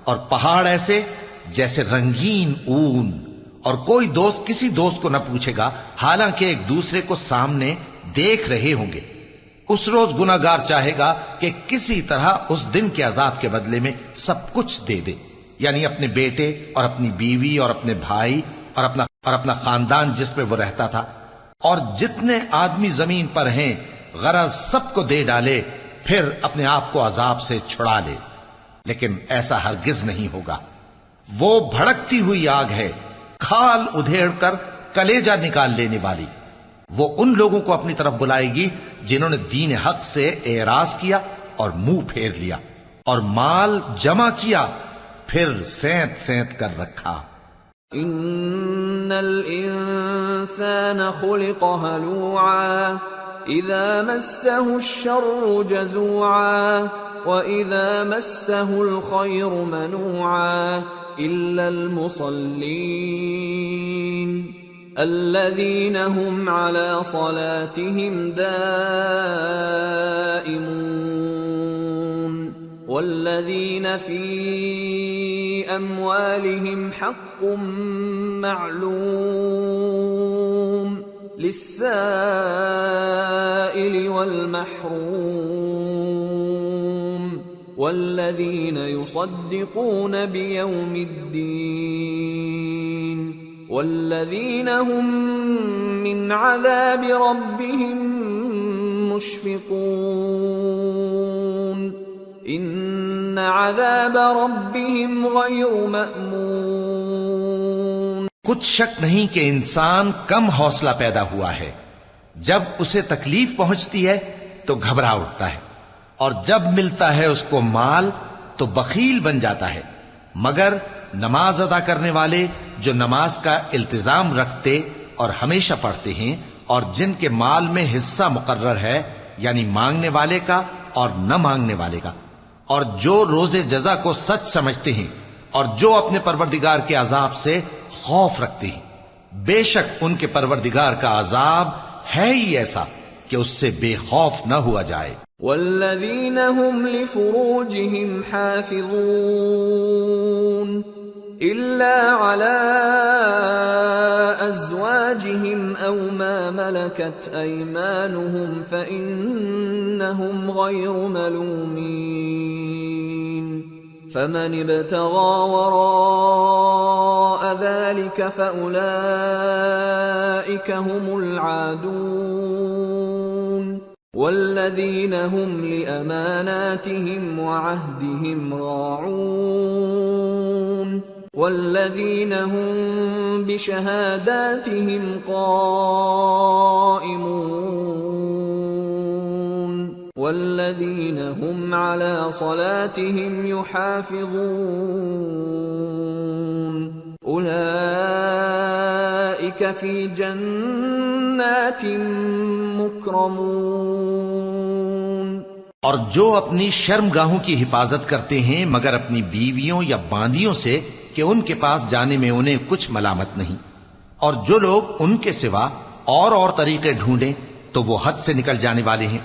Speaker 3: اور پہاڑ ایسے جیسے رنگین اون، اور کوئی دوست کسی دوست کو نہ پوچھے گا، حالانکہ ایک دوسرے کو سامنے دیکھ رہے ہوں گے۔ اس روز گناہگار چاہے گا کہ کسی طرح اس دن کے عذاب کے بدلے میں سب کچھ دے دے، یعنی اپنے بیٹے اور اپنی بیوی اور اپنے بھائی اور اپنا خاندان جس میں وہ رہتا تھا، اور جتنے آدمی زمین پر ہیں غرض سب کو دے ڈالے، پھر اپنے آپ کو عذاب سے چھڑا لے۔ لیکن ایسا ہرگز نہیں ہوگا۔ وہ بھڑکتی ہوئی آگ ہے، کھال ادھیڑ کر کلیجہ نکال لینے والی۔ وہ ان لوگوں کو اپنی طرف بلائے گی جنہوں نے دین حق سے اعراض کیا اور منہ پھیر لیا، اور مال جمع کیا پھر سینت سینت کر رکھا۔
Speaker 2: ان الانسان خلق هلوعا اذا مسه الشر جزوعا واذا مسه الخير منوعا الا المصلين الذين هم على صلاتهم دائمون والذين في أموالهم حق معلوم للسائل والمحروم والذين يصدقون بيوم الدين والذين هم من عذاب ربهم مشفقون ان عذاب ربهم غیر مأمون۔
Speaker 3: کچھ شک نہیں کہ انسان کم حوصلہ پیدا ہوا ہے۔ جب اسے تکلیف پہنچتی ہے تو گھبرا اٹھتا ہے، اور جب ملتا ہے اس کو مال تو بخیل بن جاتا ہے، مگر نماز ادا کرنے والے جو نماز کا التزام رکھتے اور ہمیشہ پڑھتے ہیں، اور جن کے مال میں حصہ مقرر ہے، یعنی مانگنے والے کا اور نہ مانگنے والے کا، اور جو روز جزا کو سچ سمجھتے ہیں اور جو اپنے پروردگار کے عذاب سے خوف رکھتے ہیں، بے شک ان کے پروردگار کا عذاب ہے ہی ایسا کہ اس سے بے خوف نہ ہوا جائے۔
Speaker 2: والذین هم لفروجهم حافظون إلا على أزواجهم أو ما ملكت أيمانهم فإنهم غير ملومين فمن ابتغى وراء ذلك فأولئك هم العادون والذين هم لأماناتهم وعهدهم راعون والذين هم بشهاداتهم قائمون والذين هم على صلاتهم يحافظون أولئك في جنات مكرمون۔
Speaker 3: اور جو اپنی شرمگاہوں کی حفاظت کرتے ہیں مگر اپنی بیویوں یا باندیوں سے کہ ان کے پاس جانے میں انہیں کچھ ملامت نہیں، اور جو لوگ ان کے سوا اور طریقے ڈھونڈیں تو وہ حد سے نکل جانے والے ہیں،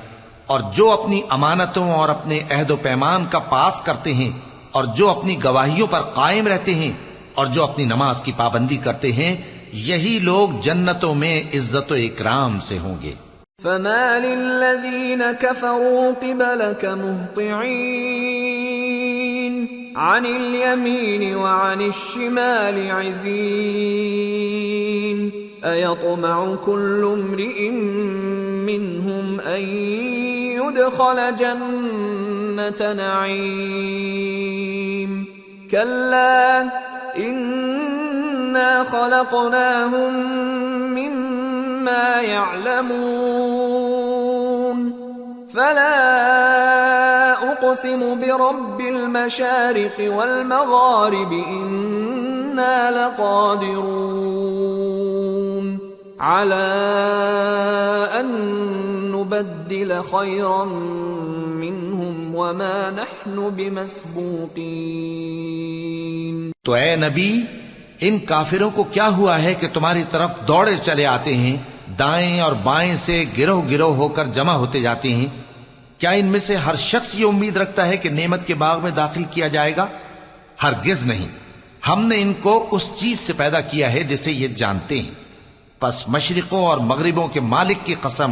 Speaker 3: اور جو اپنی امانتوں اور اپنے عہد و پیمان کا پاس کرتے ہیں، اور جو اپنی گواہیوں پر قائم رہتے ہیں، اور جو اپنی نماز کی پابندی کرتے ہیں، یہی لوگ جنتوں میں عزت و اکرام سے ہوں گے۔
Speaker 2: فما للذین كفروا قبلك مهطعین عن الیمین وعن الشمال عزین ایطمع كل امرئ منهم ان يدخل جنة نعیم کلا انا خلقناهم مما يعلمون فلا اقسم برب المشارق والمغارب انا لقادرون على ان نبدل خيرا منهم وما نحن بمسبوقين۔
Speaker 3: تو اے نبی، ان کافروں کو کیا ہوا ہے کہ تمہاری طرف دوڑے چلے آتے ہیں، دائیں اور بائیں سے گروہ گروہ ہو کر جمع ہوتے جاتے ہیں؟ کیا ان میں سے ہر شخص یہ امید رکھتا ہے کہ نعمت کے باغ میں داخل کیا جائے گا؟ ہرگز نہیں، ہم نے ان کو اس چیز سے پیدا کیا ہے جسے یہ جانتے ہیں۔ پس مشرقوں اور مغربوں کے مالک کی قسم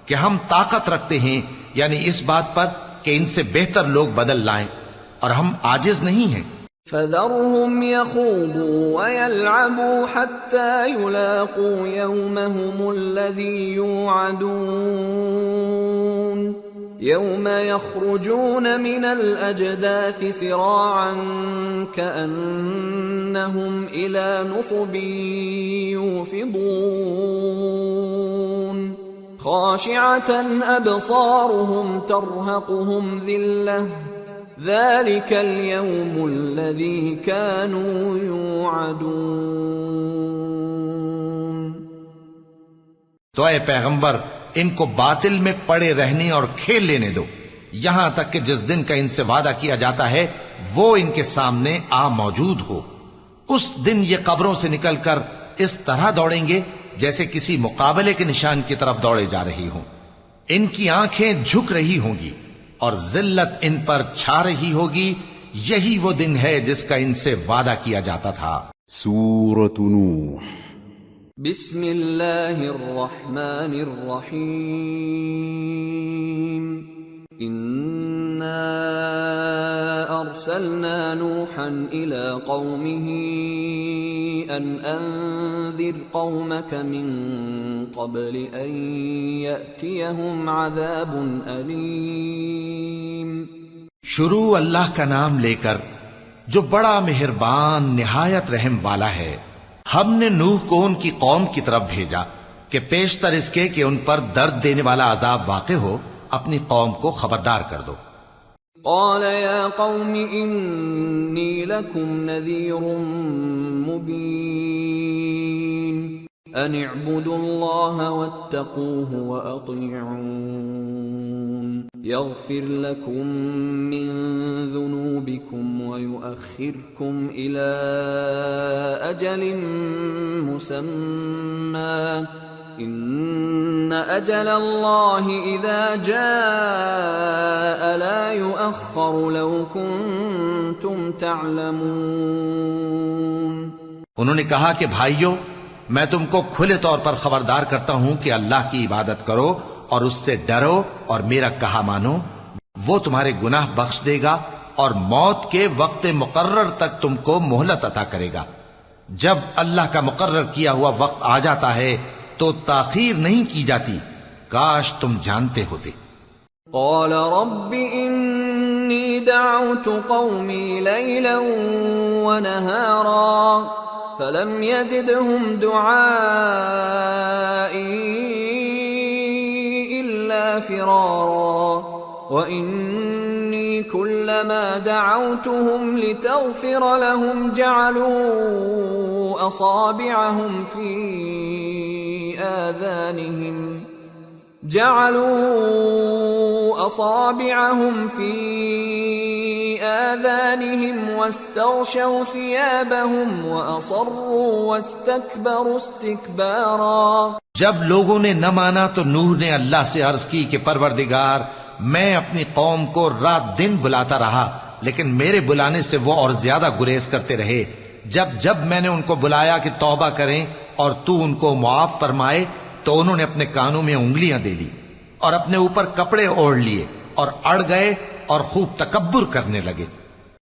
Speaker 3: کہ ہم طاقت رکھتے ہیں، یعنی اس بات پر کہ ان سے بہتر لوگ بدل لائیں، اور ہم عاجز نہیں ہیں۔
Speaker 2: فذرهم يخوضوا ويلعبوا حتى يلاقوا يومهم الذي يوعدون يوم يخرجون من الأجداث سراعا كأنهم إلى نصب يوفضون خاشعة أبصارهم ترهقهم ذلة ذلك اليوم الذي كانوا يوعدون۔
Speaker 3: تو اے پیغمبر، ان کو باطل میں پڑے رہنے اور کھیل لینے دو یہاں تک کہ جس دن کا ان سے وعدہ کیا جاتا ہے وہ ان کے سامنے آ موجود ہو۔ اس دن یہ قبروں سے نکل کر اس طرح دوڑیں گے جیسے کسی مقابلے کے نشان کی طرف دوڑے جا رہی ہوں۔ ان کی آنکھیں جھک رہی ہوں گی اور ذلت ان پر چھا رہی ہوگی۔ یہی وہ دن ہے جس کا ان سے وعدہ کیا جاتا تھا۔
Speaker 1: سورة نوح۔
Speaker 2: بسم اللہ الرحمن الرحیم۔ انا ارسلنا نوحا الى قومه ان انذر قومك من قبل ان يأتيهم عذاب الیم۔
Speaker 3: شروع اللہ کا نام لے کر جو بڑا مہربان نہایت رحم والا ہے۔ ہم نے نوح کو ان کی قوم کی طرف بھیجا کہ پیشتر اس کے کہ ان پر درد دینے والا عذاب واقع ہو اپنی قوم کو خبردار کر دو۔
Speaker 2: قال یا قوم انی لکم نذیر مبین۔ أن اعبدوا الله واتقوه وأطيعون يغفر لكم من ذنوبكم ويؤخركم إلى أجل مسمى إن أجل الله إذا جاء لا يؤخر لو كنتم تعلمون.
Speaker 3: انہوں نے کہا کہ بھائیو، میں تم کو کھلے طور پر خبردار کرتا ہوں کہ اللہ کی عبادت کرو اور اس سے ڈرو اور میرا کہا مانو. وہ تمہارے گناہ بخش دے گا اور موت کے وقت مقرر تک تم کو مہلت عطا کرے گا. جب اللہ کا مقرر کیا ہوا وقت آ جاتا ہے تو تاخیر نہیں کی جاتی. کاش تم جانتے ہوتے.
Speaker 2: قال رب انی دعوت قومی لیلا ونہارا فلم يزدهم دعائي إلا فرارا وإني كلما دعوتهم لتغفر لهم جعلوا أصابعهم في آذانهم واستغشوا ثيابهم وأصروا واستكبروا استكبارا.
Speaker 3: جب لوگوں نے نہ مانا تو نوح نے اللہ سے عرض کی کہ پروردگار، میں اپنی قوم کو رات دن بلاتا رہا لیکن میرے بلانے سے وہ اور زیادہ گریز کرتے رہے. جب میں نے ان کو بلایا کہ توبہ کریں اور تو ان کو معاف فرمائے تو انہوں نے اپنے کانوں میں انگلیاں دے لی اور اپنے اوپر کپڑے اوڑھ لیے اور اڑ گئے اور خوب تکبر کرنے لگے.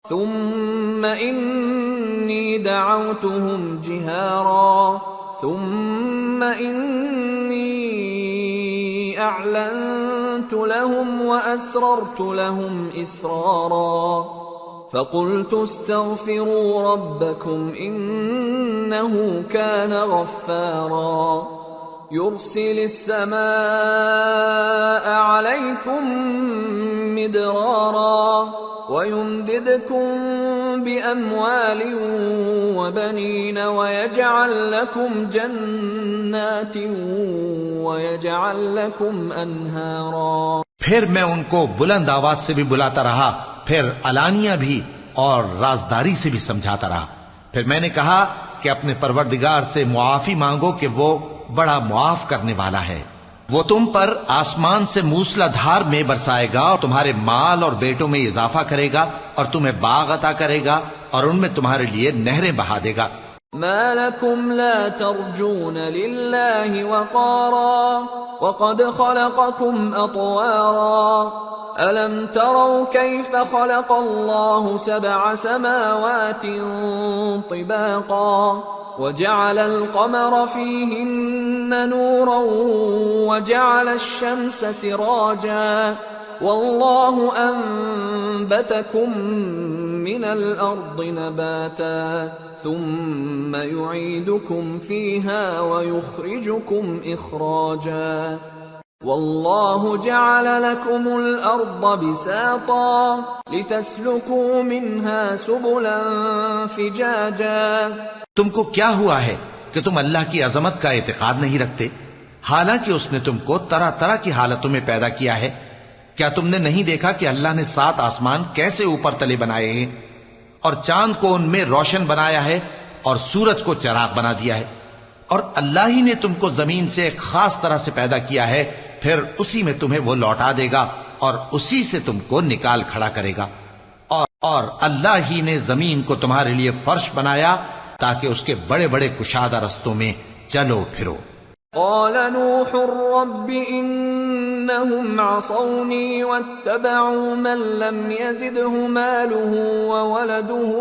Speaker 2: ثم انی دعوتهم جہارا ثم انی اعلنت لهم واسررت لهم اسرارا فقلت استغفروا ربكم انه كان غفارا يرسل السماء عليكم مدرارا ويمددكم بأموال وبنين ويجعل لكم جنات ويجعل لكم أنهارا.
Speaker 3: پھر میں ان کو بلند آواز سے بھی بلاتا رہا، پھر علانیہ بھی اور رازداری سے بھی سمجھاتا رہا. پھر میں نے کہا کہ اپنے پروردگار سے معافی مانگو کہ وہ بڑا معاف کرنے والا ہے. وہ تم پر آسمان سے موسلا دھار میں برسائے گا اور تمہارے مال اور بیٹوں میں اضافہ کرے گا اور تمہیں باغ عطا کرے گا اور ان میں تمہارے لیے نہریں بہا دے گا.
Speaker 2: ما لكم لا ترجون لله وقارا وقد خلقكم أطوارا ألم تروا كيف خلق الله 7 سماوات طباقا وجعل القمر فيهن نورا وجعل الشمس سراجا والله أنبتكم من الأرض نباتا ثم يعيدكم فيها ويخرجكم إخراجا والله جعل لكم الأرض بساطا لتسلكوا منها سبلا فجاجا.
Speaker 3: تم کو کیا ہوا ہے کہ تم اللہ کی عظمت کا اعتقاد نہیں رکھتے حالانکہ اس نے تم کو طرح طرح کی حالتوں میں پیدا کیا ہے؟ کیا تم نے نہیں دیکھا کہ اللہ نے 7 آسمان کیسے اوپر تلے بنائے ہیں اور چاند کو ان میں روشن بنایا ہے اور سورج کو چراغ بنا دیا ہے؟ اور اللہ ہی نے تم کو زمین سے ایک خاص طرح سے پیدا کیا ہے، پھر اسی میں تمہیں وہ لوٹا دے گا اور اسی سے تم کو نکال کھڑا کرے گا. اور اللہ ہی نے زمین کو تمہارے لیے فرش بنایا تاکہ اس کے بڑے بڑے کشادہ رستوں میں چلو پھرو.
Speaker 2: قال نوح رب انهم عصوني واتبعوا من لم يزده ماله وولده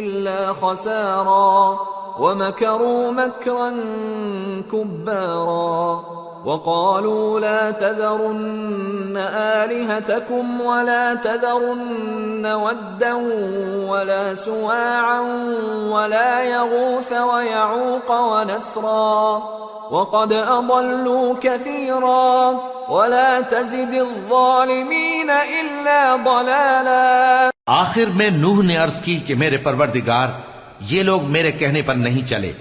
Speaker 2: الا خسارا ومكروا مكرا كبارا وقالوا لا تذرن آلهتكم ولا تذرن ودا ولا سواعا ولا يغوث ويعوق ونسرا وقد أضلوا كثيرا ولا تزد الظالمين إلا ضلالا.
Speaker 3: آخر میں نوح نے عرض کی کہ میرے پروردگار، یہ لوگ میرے کہنے پر نہیں چلے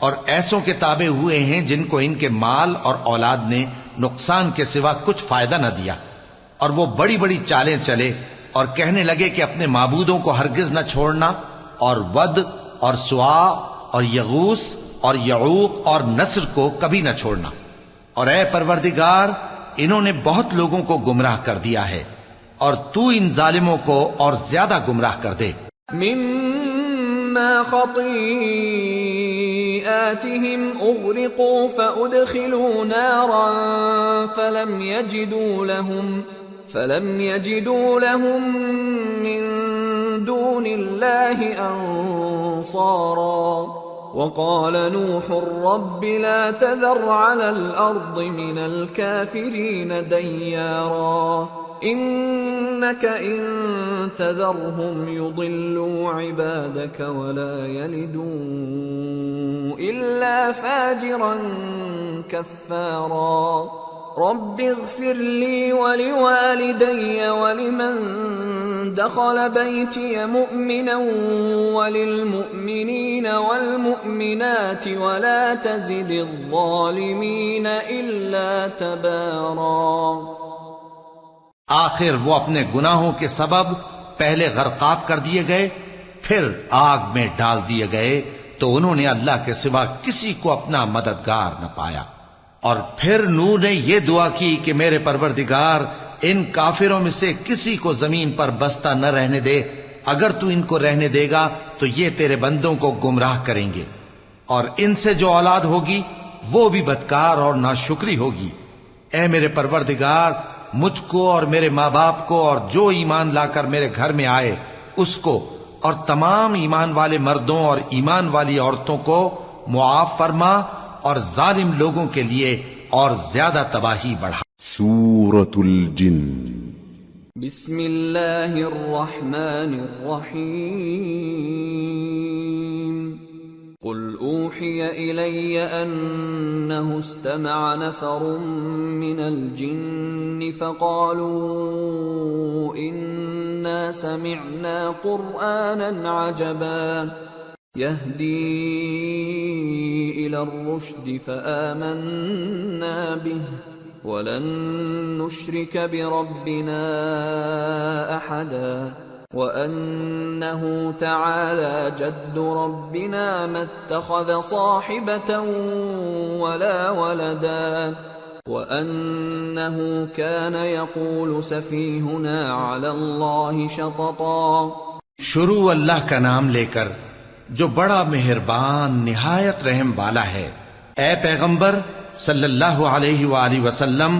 Speaker 3: اور ایسوں کے تابع ہوئے ہیں جن کو ان کے مال اور اولاد نے نقصان کے سوا کچھ فائدہ نہ دیا، اور وہ بڑی بڑی چالیں چلے اور کہنے لگے کہ اپنے معبودوں کو ہرگز نہ چھوڑنا، اور ود اور سوا اور یغوس اور یعوق اور نصر کو کبھی نہ چھوڑنا۔ اور اے پروردگار، انہوں نے بہت لوگوں کو گمراہ کر دیا ہے، اور تو ان ظالموں کو اور زیادہ گمراہ کر دے۔
Speaker 2: مما خطيئاتهم أغرقوا فأدخلوا نارا فلم يجدوا لهم من دون الله أنصارا وقال نوح رب لا تذر على الأرض من الكافرين ديارا إنك إن تذرهم يضلوا عبادك ولا يلدوا إلا فاجرا كفارا رب اغفر لي ولوالدي ولمن دخل بيتي مؤمنا وللمؤمنين والمؤمنات ولا تزد الظالمين إلا تبارا۔
Speaker 3: آخر وہ اپنے گناہوں کے سبب پہلے غرقاب کر دیے گئے، پھر آگ میں ڈال دیے گئے، تو انہوں نے اللہ کے سوا کسی کو اپنا مددگار نہ پایا۔ اور پھر نوح نے یہ دعا کی کہ میرے پروردگار، ان کافروں میں سے کسی کو زمین پر بستہ نہ رہنے دے، اگر تو ان کو رہنے دے گا تو یہ تیرے بندوں کو گمراہ کریں گے، اور ان سے جو اولاد ہوگی وہ بھی بدکار اور ناشکری ہوگی۔ اے میرے پروردگار، مجھ کو اور میرے ماں باپ کو اور جو ایمان لا کر میرے گھر میں آئے اس کو اور تمام ایمان والے مردوں اور ایمان والی عورتوں کو معاف فرما، اور ظالم لوگوں کے لیے اور زیادہ تباہی بڑھا۔
Speaker 1: سورة الجن۔
Speaker 2: بسم اللہ الرحمن الرحیم۔ قل اوحی الی انہ استمع نفر من الجن فقالوا انا سمعنا قرآنا عجبا يهدي إلى الرشد فآمنا به ولن نشرك بربنا أحدا وأنه تعالى جد ربنا ما اتخذ صاحبة ولا ولدا وأنه كان يقول سفيهنا على الله شططا۔
Speaker 3: شروع اللہ کا نام لے کر جو بڑا مہربان نہایت رحم والا ہے۔ اے پیغمبر صلی اللہ علیہ وآلہ وسلم،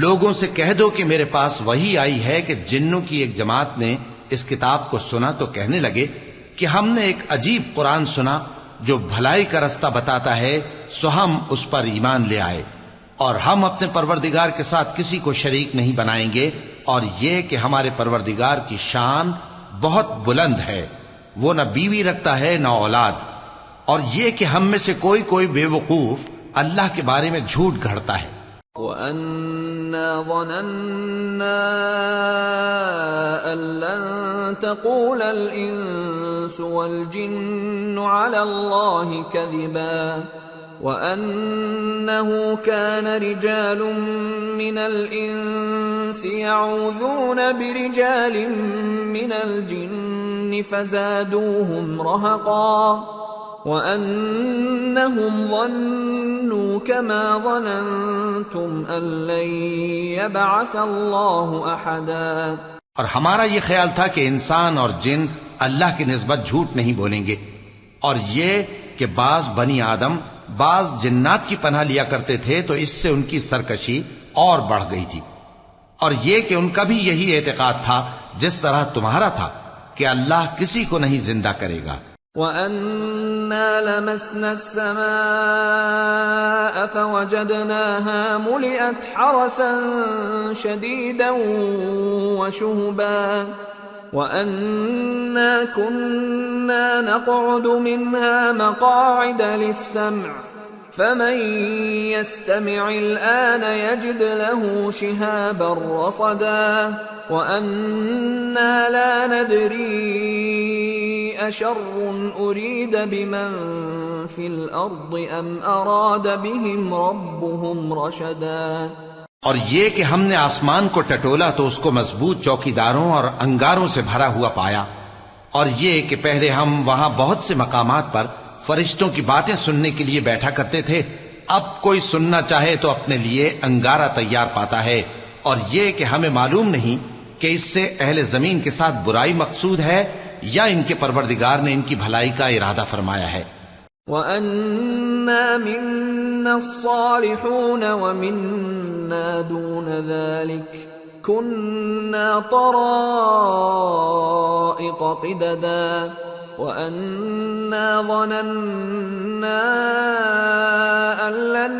Speaker 3: لوگوں سے کہہ دو کہ میرے پاس وحی آئی ہے کہ جنوں کی ایک جماعت نے اس کتاب کو سنا تو کہنے لگے کہ ہم نے ایک عجیب قرآن سنا جو بھلائی کا رستہ بتاتا ہے، سو ہم اس پر ایمان لے آئے، اور ہم اپنے پروردگار کے ساتھ کسی کو شریک نہیں بنائیں گے، اور یہ کہ ہمارے پروردگار کی شان بہت بلند ہے، وہ نہ بیوی رکھتا ہے نہ اولاد، اور یہ کہ ہم میں سے کوئی بے وقوف اللہ کے بارے میں جھوٹ گھڑتا ہے۔
Speaker 2: وَأَنَّا ظَنَنَّا أَن لَّن تَقُولَ الْإِنسُ وَالْجِنُّ عَلَى اللَّهِ كَذِبًا وَأَنَّهُ كَانَ رِجَالٌ مِّنَ الْإِنسِ يَعُوذُونَ بِرِجَالٍ مِّنَ الْجِنِّ فَزَادُوهُمْ رَهَقًا وَأَنَّهُمْ ظَنُّوا كَمَا ظَنَنْتُمْ أَن لَّن يَبْعَثَ اللَّهُ أَحَدًا۔
Speaker 3: اور ہمارا یہ خیال تھا کہ انسان اور جن اللہ کی نسبت جھوٹ نہیں بولیں گے، اور یہ کہ بعض بنی آدم بعض جنات کی پناہ لیا کرتے تھے تو اس سے ان کی سرکشی اور بڑھ گئی تھی، اور یہ کہ ان کا بھی یہی اعتقاد تھا جس طرح تمہارا تھا کہ اللہ کسی کو نہیں زندہ کرے گا۔
Speaker 2: وَأَنَّا لَمَسْنَا السَّمَاءَ فَوَجَدْنَاهَا مُلِئَتْ حَرَسًا شَدِيدًا وَشُهُبًا وَأَنَّا كُنَّا نَقْعُدُ مِنْهَا مَقَاعِدَ لِلسَّمْعِ فَمَن يَسْتَمِعِ الْآنَ يَجِدْ لَهُ شِهَابًا رَّصَدًا وَأَنَّا لَا نَدْرِي أشر أريد بمن في الأرض أم أراد بهم ربهم رشدا۔
Speaker 3: اور یہ کہ ہم نے آسمان کو ٹٹولا تو اس کو مضبوط چوکیداروں اور انگاروں سے بھرا ہوا پایا، اور یہ کہ پہلے ہم وہاں بہت سے مقامات پر فرشتوں کی باتیں سننے کے لیے بیٹھا کرتے تھے، اب کوئی سننا چاہے تو اپنے لیے انگارہ تیار پاتا ہے، اور یہ کہ ہمیں معلوم نہیں کہ اس سے اہل زمین کے ساتھ برائی مقصود ہے یا ان کے پروردگار نے ان کی بھلائی کا ارادہ فرمایا ہے۔
Speaker 2: وَأَنَّا مِنَّا الصَّالِحُونَ وَمِنَّا دُونَ ذَلِكَ كُنَّا طَرَائِقَ قِدَدًا وَأَنَّا ظَنَنَّا أَن لَّن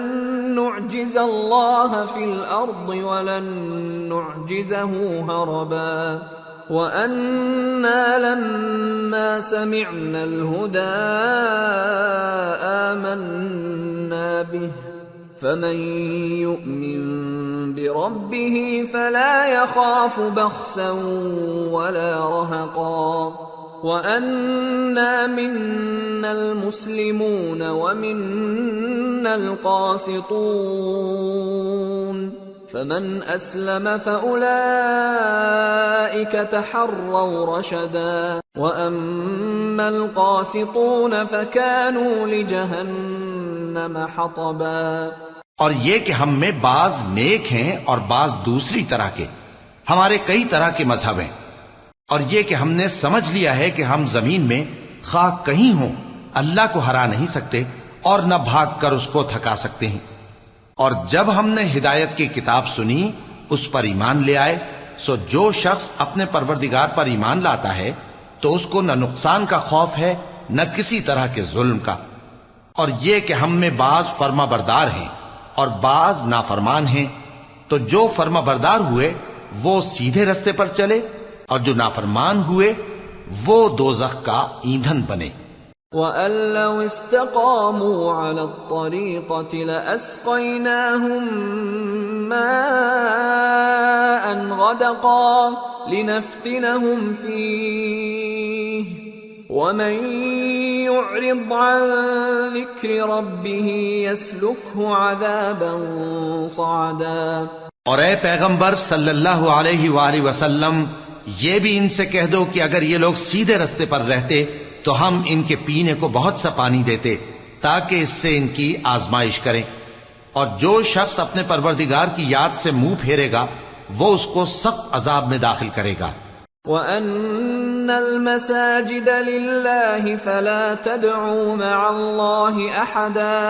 Speaker 2: نُّعْجِزَ اللَّهَ فِي الْأَرْضِ وَلَن نُّعْجِزَهُ هَرَبًا وَأَنَّا لَمَّا سَمِعْنَا الْهُدَىٰ آمَنَّا بِهِ فَمَن يُؤْمِن بِرَبِّهِ فَلَا يَخَافُ بَخْسًا وَلَا رَهَقًا وَأَنَّا مِنَّا الْمُسْلِمُونَ وَمِنَّا الْقَاسِطُونَ فَمَنْ أَسْلَمَ فَأُولَئِكَ تَحَرَّوْا رَشَدًا وَأَمَّا الْقَاسِطُونَ فَكَانُوا لِجَهَنَّمَ حَطَبًا۔
Speaker 3: اور یہ کہ ہم میں بعض نیک ہیں اور بعض دوسری طرح کے، ہمارے کئی طرح کے مذہب ہیں، اور یہ کہ ہم نے سمجھ لیا ہے کہ ہم زمین میں خواہ کہیں ہوں اللہ کو ہرا نہیں سکتے اور نہ بھاگ کر اس کو تھکا سکتے ہیں۔ اور جب ہم نے ہدایت کی کتاب سنی اس پر ایمان لے آئے، سو جو شخص اپنے پروردگار پر ایمان لاتا ہے تو اس کو نہ نقصان کا خوف ہے نہ کسی طرح کے ظلم کا۔ اور یہ کہ ہم میں بعض فرما بردار ہیں اور بعض نافرمان ہیں، تو جو فرما بردار ہوئے وہ سیدھے رستے پر چلے اور جو نافرمان ہوئے وہ دوزخ کا ایندھن بنے۔
Speaker 2: وَأَن لَّوْ اسْتَقَامُوا عَلَى الطَّرِيقَةِ لَأَسْقَيْنَاهُم مَّاءً غَدَقًا لِّنَفْتِنَهُمْ فِيهِ وَمَن يُعْرِضْ عَن ذِكْرِ رَبِّهِ يَسْلُكْهُ عَذَابًا صَعَدًا۔
Speaker 3: اور اے پیغمبر صلی اللہ علیہ وآلہ وسلم، یہ بھی ان سے کہہ دو کہ اگر یہ لوگ سیدھے رستے پر رہتے تو ہم ان کے پینے کو بہت سا پانی دیتے تاکہ اس سے ان کی آزمائش کریں، اور جو شخص اپنے پروردگار کی یاد سے منہ پھیرے گا وہ اس کو سخت عذاب میں داخل کرے گا۔
Speaker 2: وَأَنَّ الْمَسَاجِدَ لِلَّهِ فَلَا تَدْعُوا مَعَ اللَّهِ أَحَدًا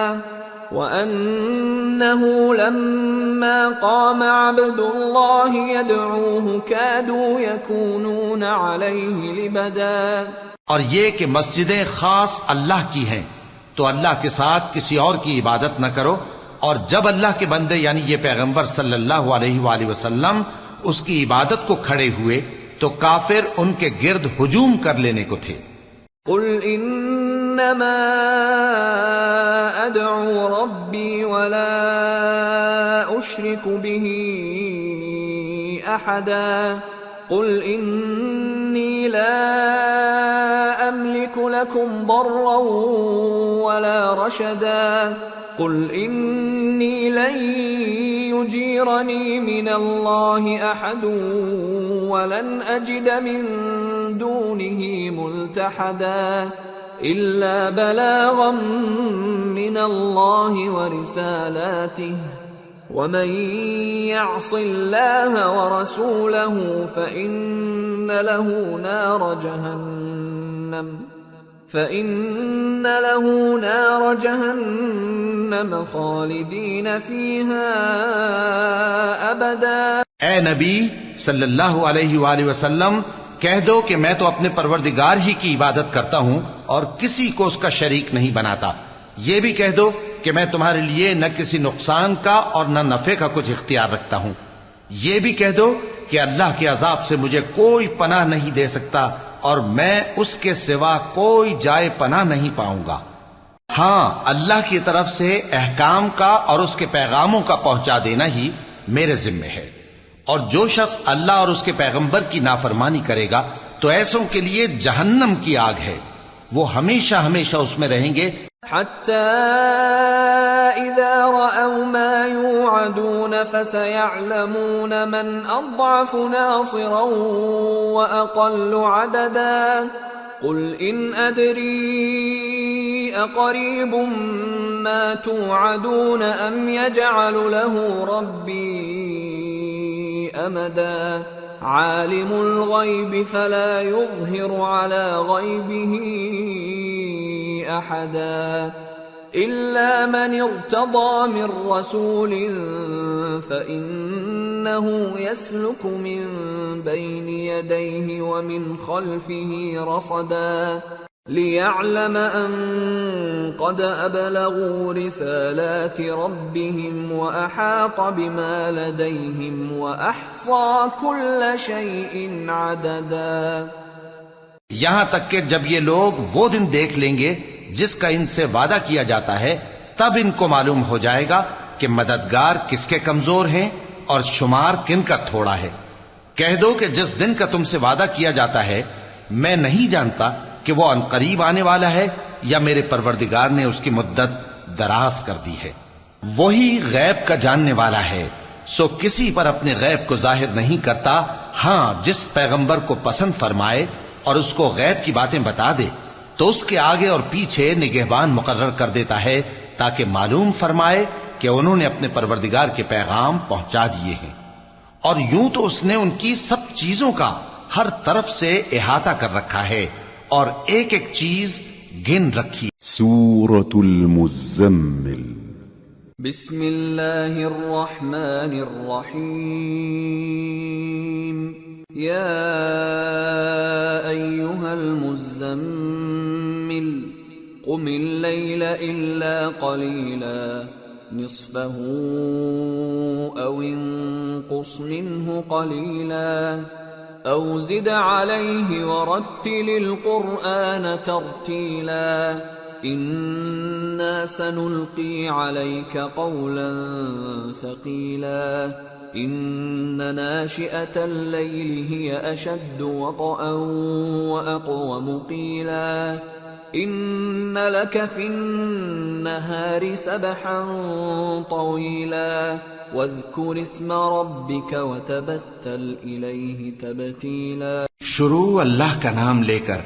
Speaker 2: وَأَنَّهُ لَمَّا قَامَ عَبْدُ اللَّهِ يَدْعُوهُ كَادُوا يَكُونُونَ عَلَيْهِ لِبَدًا۔
Speaker 3: اور یہ کہ مسجدیں خاص اللہ کی ہیں تو اللہ کے ساتھ کسی اور کی عبادت نہ کرو، اور جب اللہ کے بندے یعنی یہ پیغمبر صلی اللہ علیہ وآلہ وسلم اس کی عبادت کو کھڑے ہوئے تو کافر ان کے گرد ہجوم کر لینے کو تھے۔
Speaker 2: قل انما ادعو ربی ولا اشرک به احدا قل انی لا املک لکم ضرا ولا رشدا قل انی لن يجيرني من الله احد ولن اجد من دونه ملتحدا الا بلاغا من الله ورسالاته ومن يعص الله ورسوله فإن له نار جہنم خالدین فیہا ابدا۔
Speaker 3: اے نبی صلی اللہ علیہ وآلہ وسلم، کہہ دو کہ میں تو اپنے پروردگار ہی کی عبادت کرتا ہوں اور کسی کو اس کا شریک نہیں بناتا۔ یہ بھی کہہ دو کہ میں تمہارے لیے نہ کسی نقصان کا اور نہ نفع کا کچھ اختیار رکھتا ہوں۔ یہ بھی کہہ دو کہ اللہ کے عذاب سے مجھے کوئی پناہ نہیں دے سکتا اور میں اس کے سوا کوئی جائے پناہ نہیں پاؤں گا۔ ہاں، اللہ کی طرف سے احکام کا اور اس کے پیغاموں کا پہنچا دینا ہی میرے ذمہ ہے، اور جو شخص اللہ اور اس کے پیغمبر کی نافرمانی کرے گا تو ایسوں کے لیے جہنم کی آگ ہے، وہ ہمیشہ ہمیشہ اس میں رہیں گے۔
Speaker 2: حتى إذا رأوا ما يوعدون فسيعلمون من أضعف ناصرا وأقل عددا قل إن أدري أقريب ما توعدون أم يجعل له ربي أمدا عالم الغيب فلا يظهر على غيبه أحدا إلا من ارتضى من رسول فإنه يسلك من بين يديه ومن خلفه رصدا ليعلم أن قد أبلغوا رسالات ربهم وأحاط بما لديهم وأحصى كل شيء عددا۔
Speaker 3: یہاں تک کہ جب یہ لوگ وہ دن دیکھ لیں گے جس کا ان سے وعدہ کیا جاتا ہے، تب ان کو معلوم ہو جائے گا کہ مددگار کس کے کمزور ہیں اور شمار کن کا تھوڑا ہے۔ کہہ دو کہ جس دن کا تم سے وعدہ کیا جاتا ہے میں نہیں جانتا کہ وہ عنقریب آنے والا ہے یا میرے پروردگار نے اس کی مدت دراز کر دی ہے۔ وہی غیب کا جاننے والا ہے، سو کسی پر اپنے غیب کو ظاہر نہیں کرتا، ہاں جس پیغمبر کو پسند فرمائے اور اس کو غیب کی باتیں بتا دے تو اس کے آگے اور پیچھے نگہبان مقرر کر دیتا ہے تاکہ معلوم فرمائے کہ انہوں نے اپنے پروردگار کے پیغام پہنچا دیے ہیں، اور یوں تو اس نے ان کی سب چیزوں کا ہر طرف سے احاطہ کر رکھا ہے اور ایک ایک چیز گن رکھی۔
Speaker 1: سورة المزمل
Speaker 2: بسم اللہ الرحمن الرحیم یا ایہا المزمل قم اللیل الا قلیلا نصفه او انقص منه قلیلا او زد علیہ ورتل القرآن ترتیلا انا سنلقی علیک قولا ثقیلا ان ناشئة اللیل هی اشد وطئا واقوم قیلا ان لك في النهار سبحا طويلا واذكر اسم ربك وتبتل إليه تبتيلا۔
Speaker 3: شروع اللہ کا نام لے کر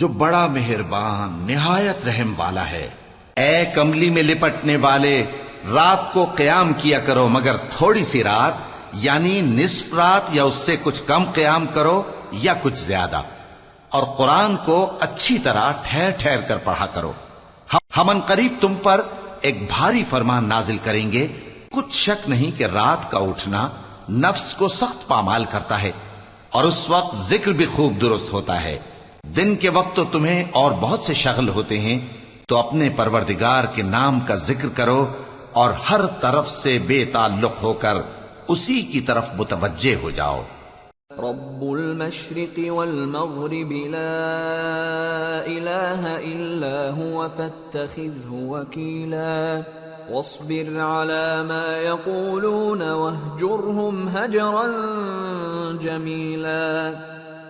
Speaker 3: جو بڑا مہربان نہایت رحم والا ہے۔ اے کملی میں لپٹنے والے، رات کو قیام کیا کرو مگر تھوڑی سی رات، یعنی نصف رات یا اس سے کچھ کم قیام کرو یا کچھ زیادہ، اور قرآن کو اچھی طرح ٹھہر ٹھہر کر پڑھا کرو۔ ہم ان قریب تم پر ایک بھاری فرمان نازل کریں گے۔ کچھ شک نہیں کہ رات کا اٹھنا نفس کو سخت پامال کرتا ہے اور اس وقت ذکر بھی خوب درست ہوتا ہے۔ دن کے وقت تو تمہیں اور بہت سے شغل ہوتے ہیں، تو اپنے پروردگار کے نام کا ذکر کرو اور ہر طرف سے بے تعلق ہو کر اسی کی طرف متوجہ ہو جاؤ۔
Speaker 2: رب المشرق والمغرب لا الہ الا هو فاتخذه وکیلا واصبر على ما يقولون واهجرهم هجرا جميلا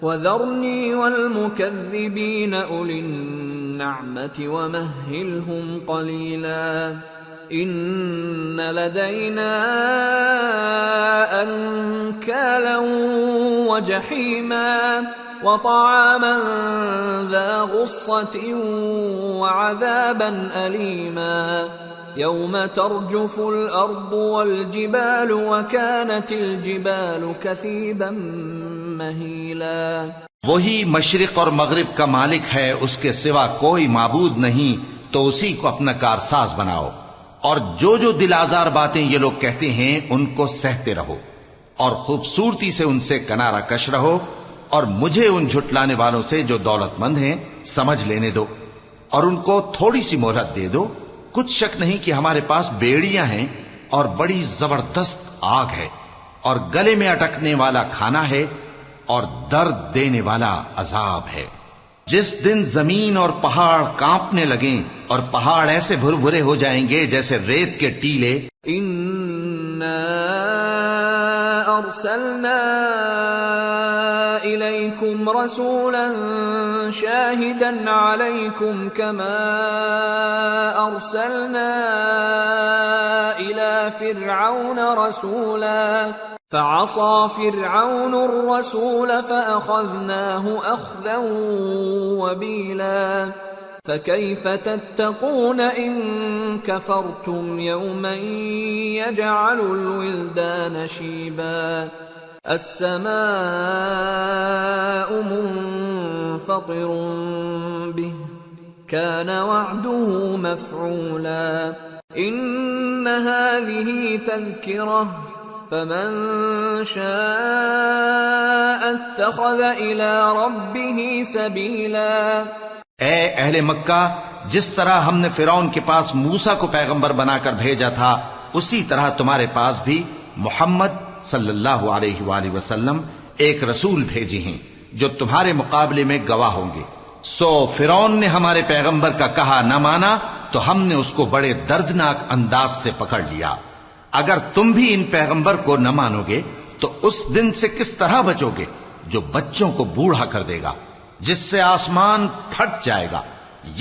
Speaker 2: وذرني والمكذبين أولي النعمة ومهلهم قليلا إن لدينا أنكالا وجحيما وطعاما ذا غصة وعذابا أليما يوم ترجف الأرض والجبال وكانت الجبال كثيبا مهيلا۔
Speaker 3: وہی مشرق اور مغرب کا مالک ہے، اس کے سوا کوئی معبود نہیں، تو اسی کو اپنا کارساز بناؤ، اور جو جو دل آزار باتیں یہ لوگ کہتے ہیں ان کو سہتے رہو، اور خوبصورتی سے ان سے کنارہ کش رہو، اور مجھے ان جھٹلانے والوں سے جو دولت مند ہیں سمجھ لینے دو، اور ان کو تھوڑی سی مہلت دے دو۔ کچھ شک نہیں کہ ہمارے پاس بیڑیاں ہیں اور بڑی زبردست آگ ہے، اور گلے میں اٹکنے والا کھانا ہے اور درد دینے والا عذاب ہے۔ جس دن زمین اور پہاڑ کانپنے لگیں اور پہاڑ ایسے بھر بھرے ہو جائیں گے جیسے ریت کے ٹیلے۔
Speaker 2: اِنَّا أَرْسَلْنَا إِلَيْكُمْ فيكم رسولا شاهدا عليكم كما أرسلنا إلى فرعون رسولا فعصى فرعون الرسول فأخذناه أخذا وبيلا فكيف تتقون إن كفرتم يوما يجعل الولدان شيبا السماء منفطر به كان وعده مفعولا إن هذه تذكرة فمن شاء اتخذ إلى ربه سبيلا۔
Speaker 3: اے اہل مکہ، جس طرح ہم نے فرعون کے پاس موسیٰ کو پیغمبر بنا کر بھیجا تھا، اسی طرح تمہارے پاس بھی محمد صلی اللہ علیہ وآلہ وسلم ایک رسول بھیجے ہیں جو تمہارے مقابلے میں گواہ ہوں گے۔ سو فرعون نے ہمارے پیغمبر کا کہا نہ مانا تو ہم نے اس کو بڑے دردناک انداز سے پکڑ لیا۔ اگر تم بھی ان پیغمبر کو نہ مانو گے تو اس دن سے کس طرح بچو گے جو بچوں کو بوڑھا کر دے گا، جس سے آسمان پھٹ جائے گا۔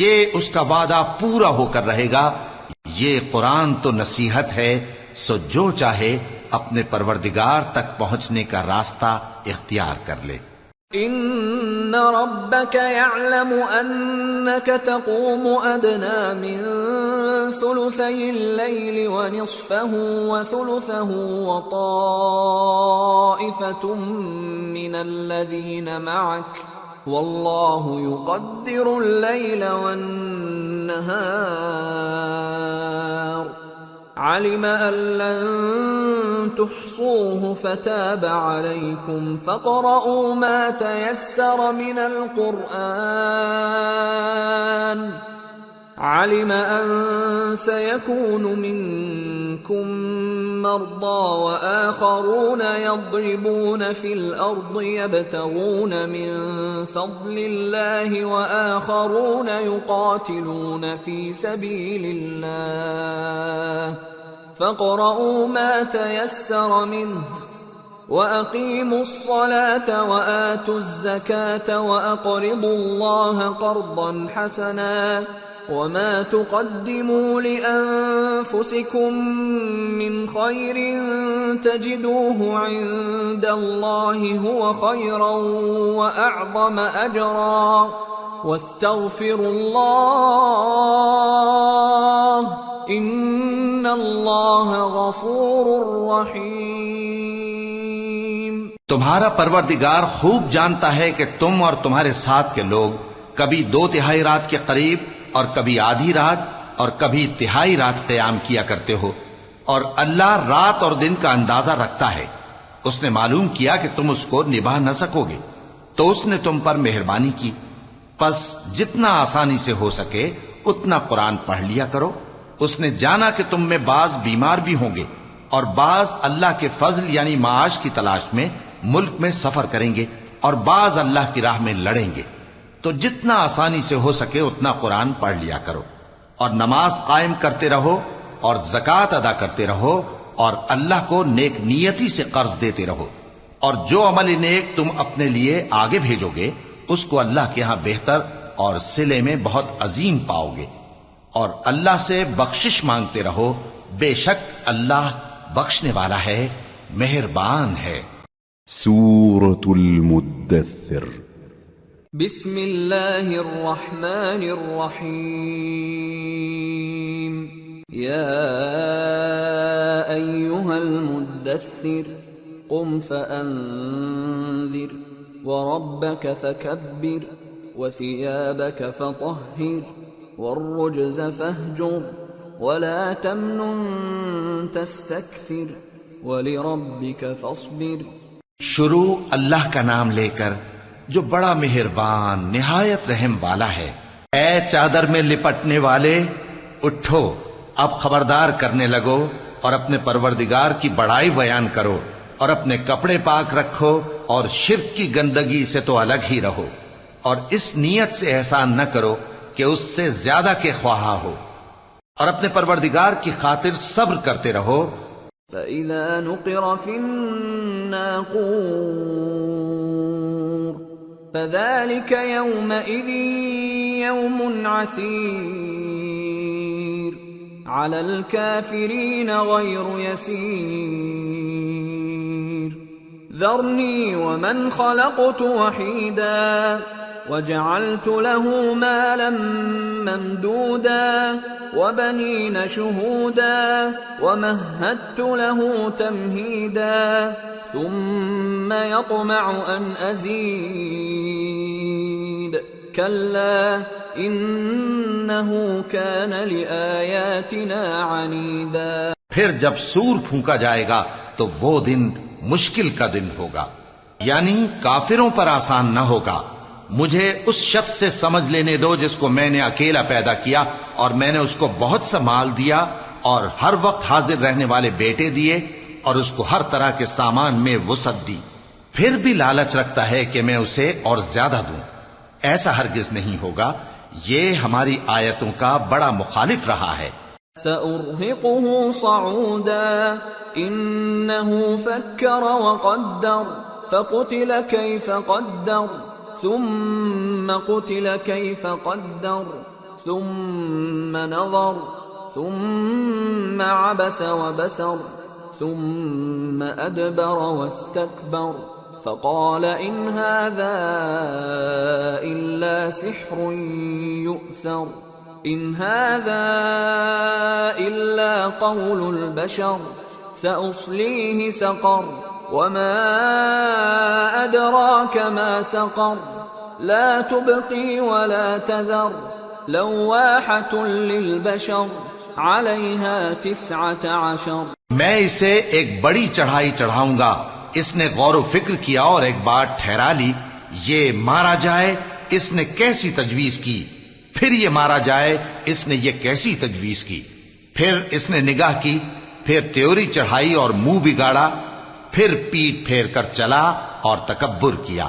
Speaker 3: یہ اس کا وعدہ پورا ہو کر رہے گا۔ یہ قرآن تو نصیحت ہے، سو جو چاہے اپنے پروردگار تک پہنچنے کا راستہ اختیار کر لے۔
Speaker 2: ان ربك يعلم انك تقوم ادنى من ثلثي الليل ونصفه وثلثه وطائفة من الذين معك والله يقدر الليل والنهار علم أن لن تحصوه فتاب عليكم فاقرؤوا ما تيسر من القرآن علم أن سيكون منكم مرضى وآخرون يضربون في الأرض يبتغون من فضل الله وآخرون يقاتلون في سبيل الله فاقرؤوا ما تيسر منه وأقيموا الصلاة وآتوا الزكاة وأقرضوا الله قرضا حسنا وما تقدموا لأنفسكم من خير تجدوه عند الله هو خيرا وأعظم أجرا واستغفروا الله إن الله غفور رحيم۔
Speaker 3: تمہارا پروردگار خوب جانتا ہے کہ تم اور تمہارے ساتھ کے لوگ کبھی 2/3 رات کے قریب اور کبھی آدھی رات اور کبھی تہائی رات قیام کیا کرتے ہو، اور اللہ رات اور دن کا اندازہ رکھتا ہے۔ اس نے معلوم کیا کہ تم اس کو نبھا نہ سکو گے تو اس نے تم پر مہربانی کی، پس جتنا آسانی سے ہو سکے اتنا قرآن پڑھ لیا کرو۔ اس نے جانا کہ تم میں بعض بیمار بھی ہوں گے اور بعض اللہ کے فضل یعنی معاش کی تلاش میں ملک میں سفر کریں گے اور بعض اللہ کی راہ میں لڑیں گے، تو جتنا آسانی سے ہو سکے اتنا قرآن پڑھ لیا کرو، اور نماز قائم کرتے رہو اور زکوٰۃ ادا کرتے رہو اور اللہ کو نیک نیتی سے قرض دیتے رہو، اور جو عمل نیک تم اپنے لیے آگے بھیجو گے اس کو اللہ کے ہاں بہتر اور صلے میں بہت عظیم پاؤ گے، اور اللہ سے بخشش مانگتے رہو، بے شک اللہ بخشنے والا ہے، مہربان ہے۔
Speaker 1: سورة المدثر
Speaker 2: بسم اللہ الرحمن الرحیم یا ایہا المدثر قم فانذر وربك فكبر وثيابك فطهر والرجز فاهجر ولا تمنن تستكثر ولربك فاصبر۔
Speaker 3: شروع اللہ کا نام لے کر جو بڑا مہربان نہایت رحم والا ہے۔ اے چادر میں لپٹنے والے، اٹھو، اب خبردار کرنے لگو اور اپنے پروردگار کی بڑائی بیان کرو، اور اپنے کپڑے پاک رکھو اور شرک کی گندگی سے تو الگ ہی رہو، اور اس نیت سے احسان نہ کرو کہ اس سے زیادہ کے خواہاں ہو، اور اپنے پروردگار کی خاطر صبر کرتے رہو۔
Speaker 2: فَإِذَا نُقِرَ فِي النَّاقُورِ فذلك يومئذ يوم عسير على الكافرين غير يسير ذرني ومن خلقت وحيدا وجعلت له مالا ممدودا وبنين شهودا ومهدت له تمهيدا ثم يطمع أن أزيد كلا إنه كان لآياتنا عنيدا.
Speaker 3: پھر جب سور پھونکا جائے گا تو وہ دن مشکل کا دن ہوگا، یعنی کافروں پر آسان نہ ہوگا. مجھے اس شخص سے سمجھ لینے دو جس کو میں نے اکیلا پیدا کیا اور میں نے اس کو بہت سا مال دیا اور ہر وقت حاضر رہنے والے بیٹے دیے اور اس کو ہر طرح کے سامان میں وسعت دی. پھر بھی لالچ رکھتا ہے کہ میں اسے اور زیادہ دوں. ایسا ہرگز نہیں ہوگا. یہ ہماری آیتوں کا بڑا مخالف رہا ہے.
Speaker 2: سأرهقه صعودا إنه فكر وقدر فقتل كيف قدر ثم قتل كيف قدر ثم نظر ثم عبس وبسر ثم أدبر واستكبر فقال إن هذا إلا سحر يؤثر إن هذا إلا قول البشر سأصليه سقر وما أدراك ما سقر لا تبقي ولا تذر لواحة للبشر عليها 19.
Speaker 3: میں اسے ایک بڑی چڑھائی چڑھاؤں گا. اس نے غور و فکر کیا اور ایک بات ٹھہرا لی. یہ مارا جائے، اس نے کیسی تجویز کی. پھر یہ مارا جائے، اس نے یہ کیسی تجویز کی. پھر اس نے نگاہ کی، پھر تیوری چڑھائی اور منہ بگاڑا، پھر پیٹ پھیر کر چلا اور تکبر کیا.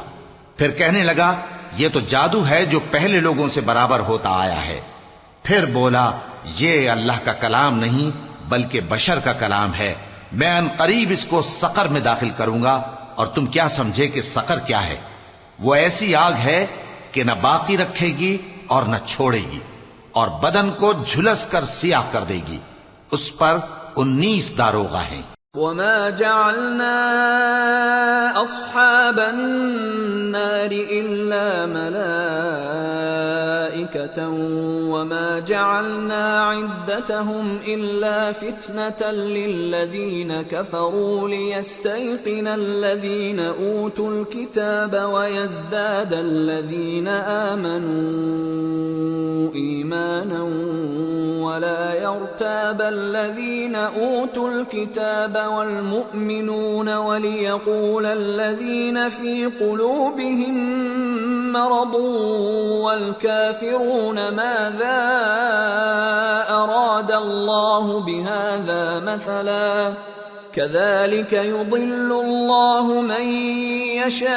Speaker 3: پھر کہنے لگا یہ تو جادو ہے جو پہلے لوگوں سے برابر ہوتا آیا ہے. پھر بولا یہ اللہ کا کلام نہیں بلکہ بشر کا کلام ہے. میں ان قریب اس کو سقر میں داخل کروں گا. اور تم کیا سمجھے کہ سقر کیا ہے؟ وہ ایسی آگ ہے کہ نہ باقی رکھے گی اور نہ چھوڑے گی، اور بدن کو جھلس کر سیاہ کر دے گی. اس پر 19 داروغہ ہیں.
Speaker 2: وما جعلنا أصحاب النار إلا ملائكة وما جعلنا عدتهم إلا فتنة للذين كفروا ليستيقن الذين أوتوا الكتاب ويزداد الذين آمنوا إيمانا ولا يرتاب الذين أوتوا الكتاب والمؤمنون وليقول الذين في قلوبهم مرض والكافرون ماذا أراد الله بهذا مثلا كذلك يضل الله من يشاء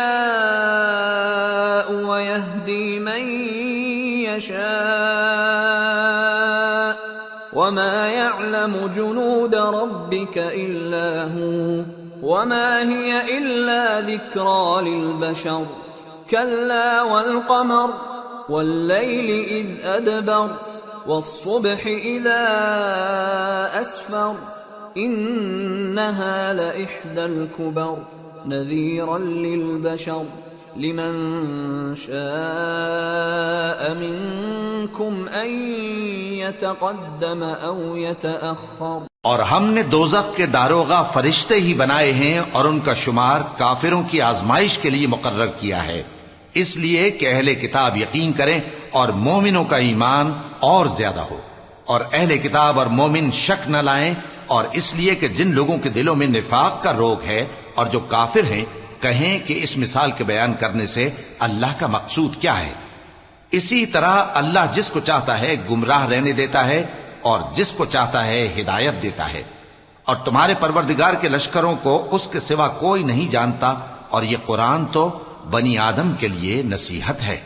Speaker 2: ويهدي من يشاء وما يعلم جنود ربك إلا هو وما هي إلا ذكرى للبشر كلا والقمر والليل إذ أدبر والصبح إذا أسفر إنها لإحدى الكبر نذيرا للبشر لمن شاء منكم أن يتقدم أو يتأخر.
Speaker 3: اور ہم نے دوزخ کے داروغہ فرشتے ہی بنائے ہیں اور ان کا شمار کافروں کی آزمائش کے لیے مقرر کیا ہے، اس لیے کہ اہل کتاب یقین کریں اور مومنوں کا ایمان اور زیادہ ہو، اور اہل کتاب اور مومن شک نہ لائیں، اور اس لیے کہ جن لوگوں کے دلوں میں نفاق کا روگ ہے اور جو کافر ہیں کہیں کہ اس مثال کے بیان کرنے سے اللہ کا مقصود کیا ہے. اسی طرح اللہ جس کو چاہتا ہے گمراہ رہنے دیتا ہے اور جس کو چاہتا ہے ہدایت دیتا ہے. اور تمہارے پروردگار کے لشکروں کو اس کے سوا کوئی نہیں جانتا، اور یہ قرآن تو بنی آدم کے لیے نصیحت ہے.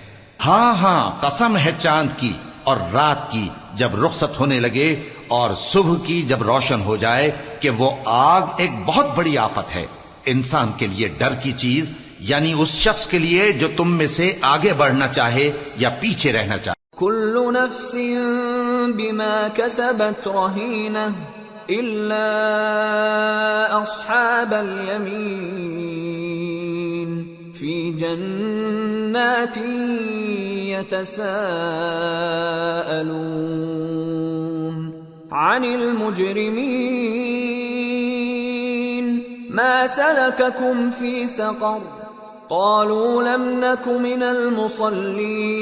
Speaker 3: ہاں ہاں قسم ہے چاند کی اور رات کی جب رخصت ہونے لگے، اور صبح کی جب روشن ہو جائے، کہ وہ آگ ایک بہت بڑی آفت ہے، انسان کے لیے ڈر کی چیز یعنی اس شخص کے لیے جو تم میں سے آگے بڑھنا چاہے یا پیچھے رہنا چاہے.
Speaker 2: كل نفس بما كسبت رهينة إلا أصحاب اليمين في جنات يتساءلون عن المجرمين ما سلككم في سقر قالوا لم نك من المصلين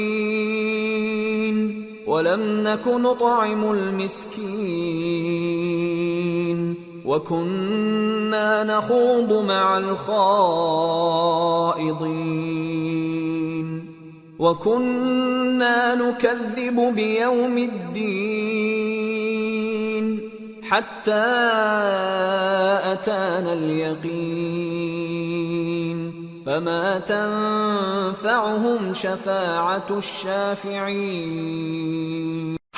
Speaker 2: ولم نك نطعم المسكين وكنا نخوض مع الخائضين وكنا نكذب بيوم الدين حتى أتانا اليقين فما تنفعهم شفاعة الشافعين.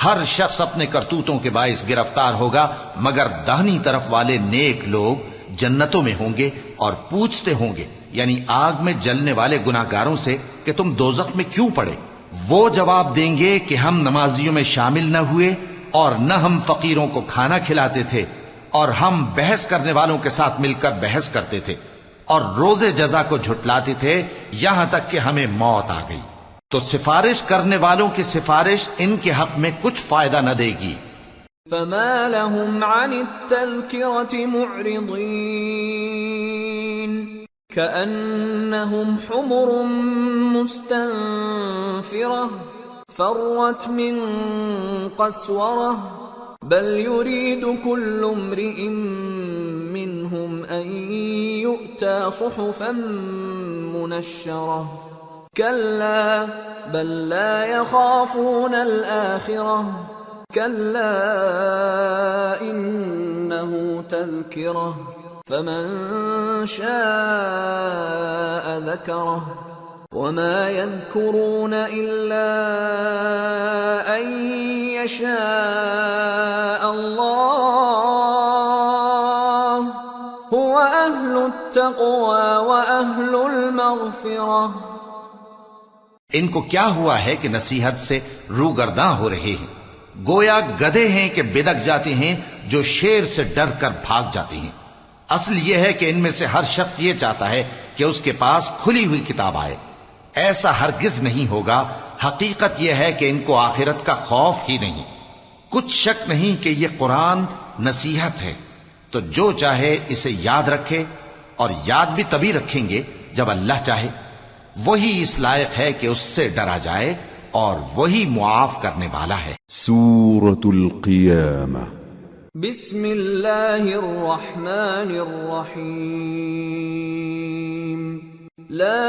Speaker 3: ہر شخص اپنے کرتوتوں کے باعث گرفتار ہوگا مگر داہنی طرف والے نیک لوگ جنتوں میں ہوں گے اور پوچھتے ہوں گے یعنی آگ میں جلنے والے گناہگاروں سے کہ تم دوزخ میں کیوں پڑے. وہ جواب دیں گے کہ ہم نمازیوں میں شامل نہ ہوئے اور نہ ہم فقیروں کو کھانا کھلاتے تھے اور ہم بحث کرنے والوں کے ساتھ مل کر بحث کرتے تھے اور روز جزا کو جھٹلاتے تھے یہاں تک کہ ہمیں موت آ گئی. تو سفارش کرنے والوں کی سفارش ان کے حق میں کچھ فائدہ نہ دے گی.
Speaker 2: فما لهم عن التذكرة معرضين كأنهم حمر مستنفرة فرت من قسورة بل يريد كل امرئ منهم أن يؤتى صحفا منشرة كلا بل لا يخافون الآخرة كلا إنه تذكرة فمن شاء ذكره وما يذكرون إلا أن يشاء الله هو أهل التقوى وأهل المغفرة.
Speaker 3: ان کو کیا ہوا ہے کہ نصیحت سے روگرداں ہو رہے ہیں؟ گویا گدھے ہیں کہ بدک جاتے ہیں جو شیر سے ڈر کر بھاگ جاتے ہیں. اصل یہ ہے کہ ان میں سے ہر شخص یہ چاہتا ہے کہ اس کے پاس کھلی ہوئی کتاب آئے. ایسا ہرگز نہیں ہوگا. حقیقت یہ ہے کہ ان کو آخرت کا خوف ہی نہیں. کچھ شک نہیں کہ یہ قرآن نصیحت ہے، تو جو چاہے اسے یاد رکھے، اور یاد بھی تبھی رکھیں گے جب اللہ چاہے. وہی اس لائق ہے کہ اس سے ڈرا جائے اور وہی معاف کرنے والا ہے.
Speaker 1: سورة القيامة.
Speaker 2: بسم اللہ الرحمن الرحیم. لا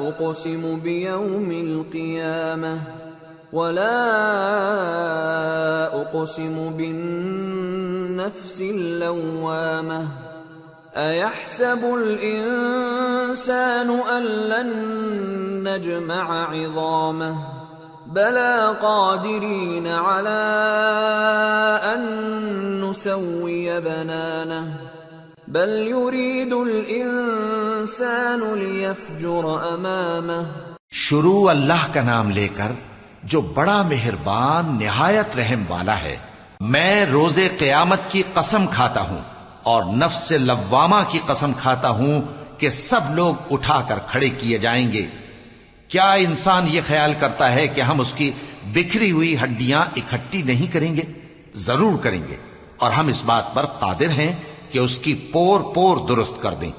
Speaker 2: اقسم بیوم القیامة ولا اقسم بالنفس اللوامة أيحسب الإنسان أن لن نجمع عظامه بلى قادرين على أن نسوي بنانه بل يريد الإنسان ليفجر أمامه.
Speaker 3: شروع اللہ کا نام لے کر جو بڑا مہربان نہایت رحم والا ہے. میں روز قیامت کی قسم کھاتا ہوں اور نفس لوامہ کی قسم کھاتا ہوں کہ سب لوگ اٹھا کر کھڑے کیے جائیں گے. کیا انسان یہ خیال کرتا ہے کہ ہم اس کی بکھری ہوئی ہڈیاں اکٹھی نہیں کریں گے؟ ضرور کریں گے، اور ہم اس بات پر قادر ہیں کہ اس کی پور پور درست کر دیں.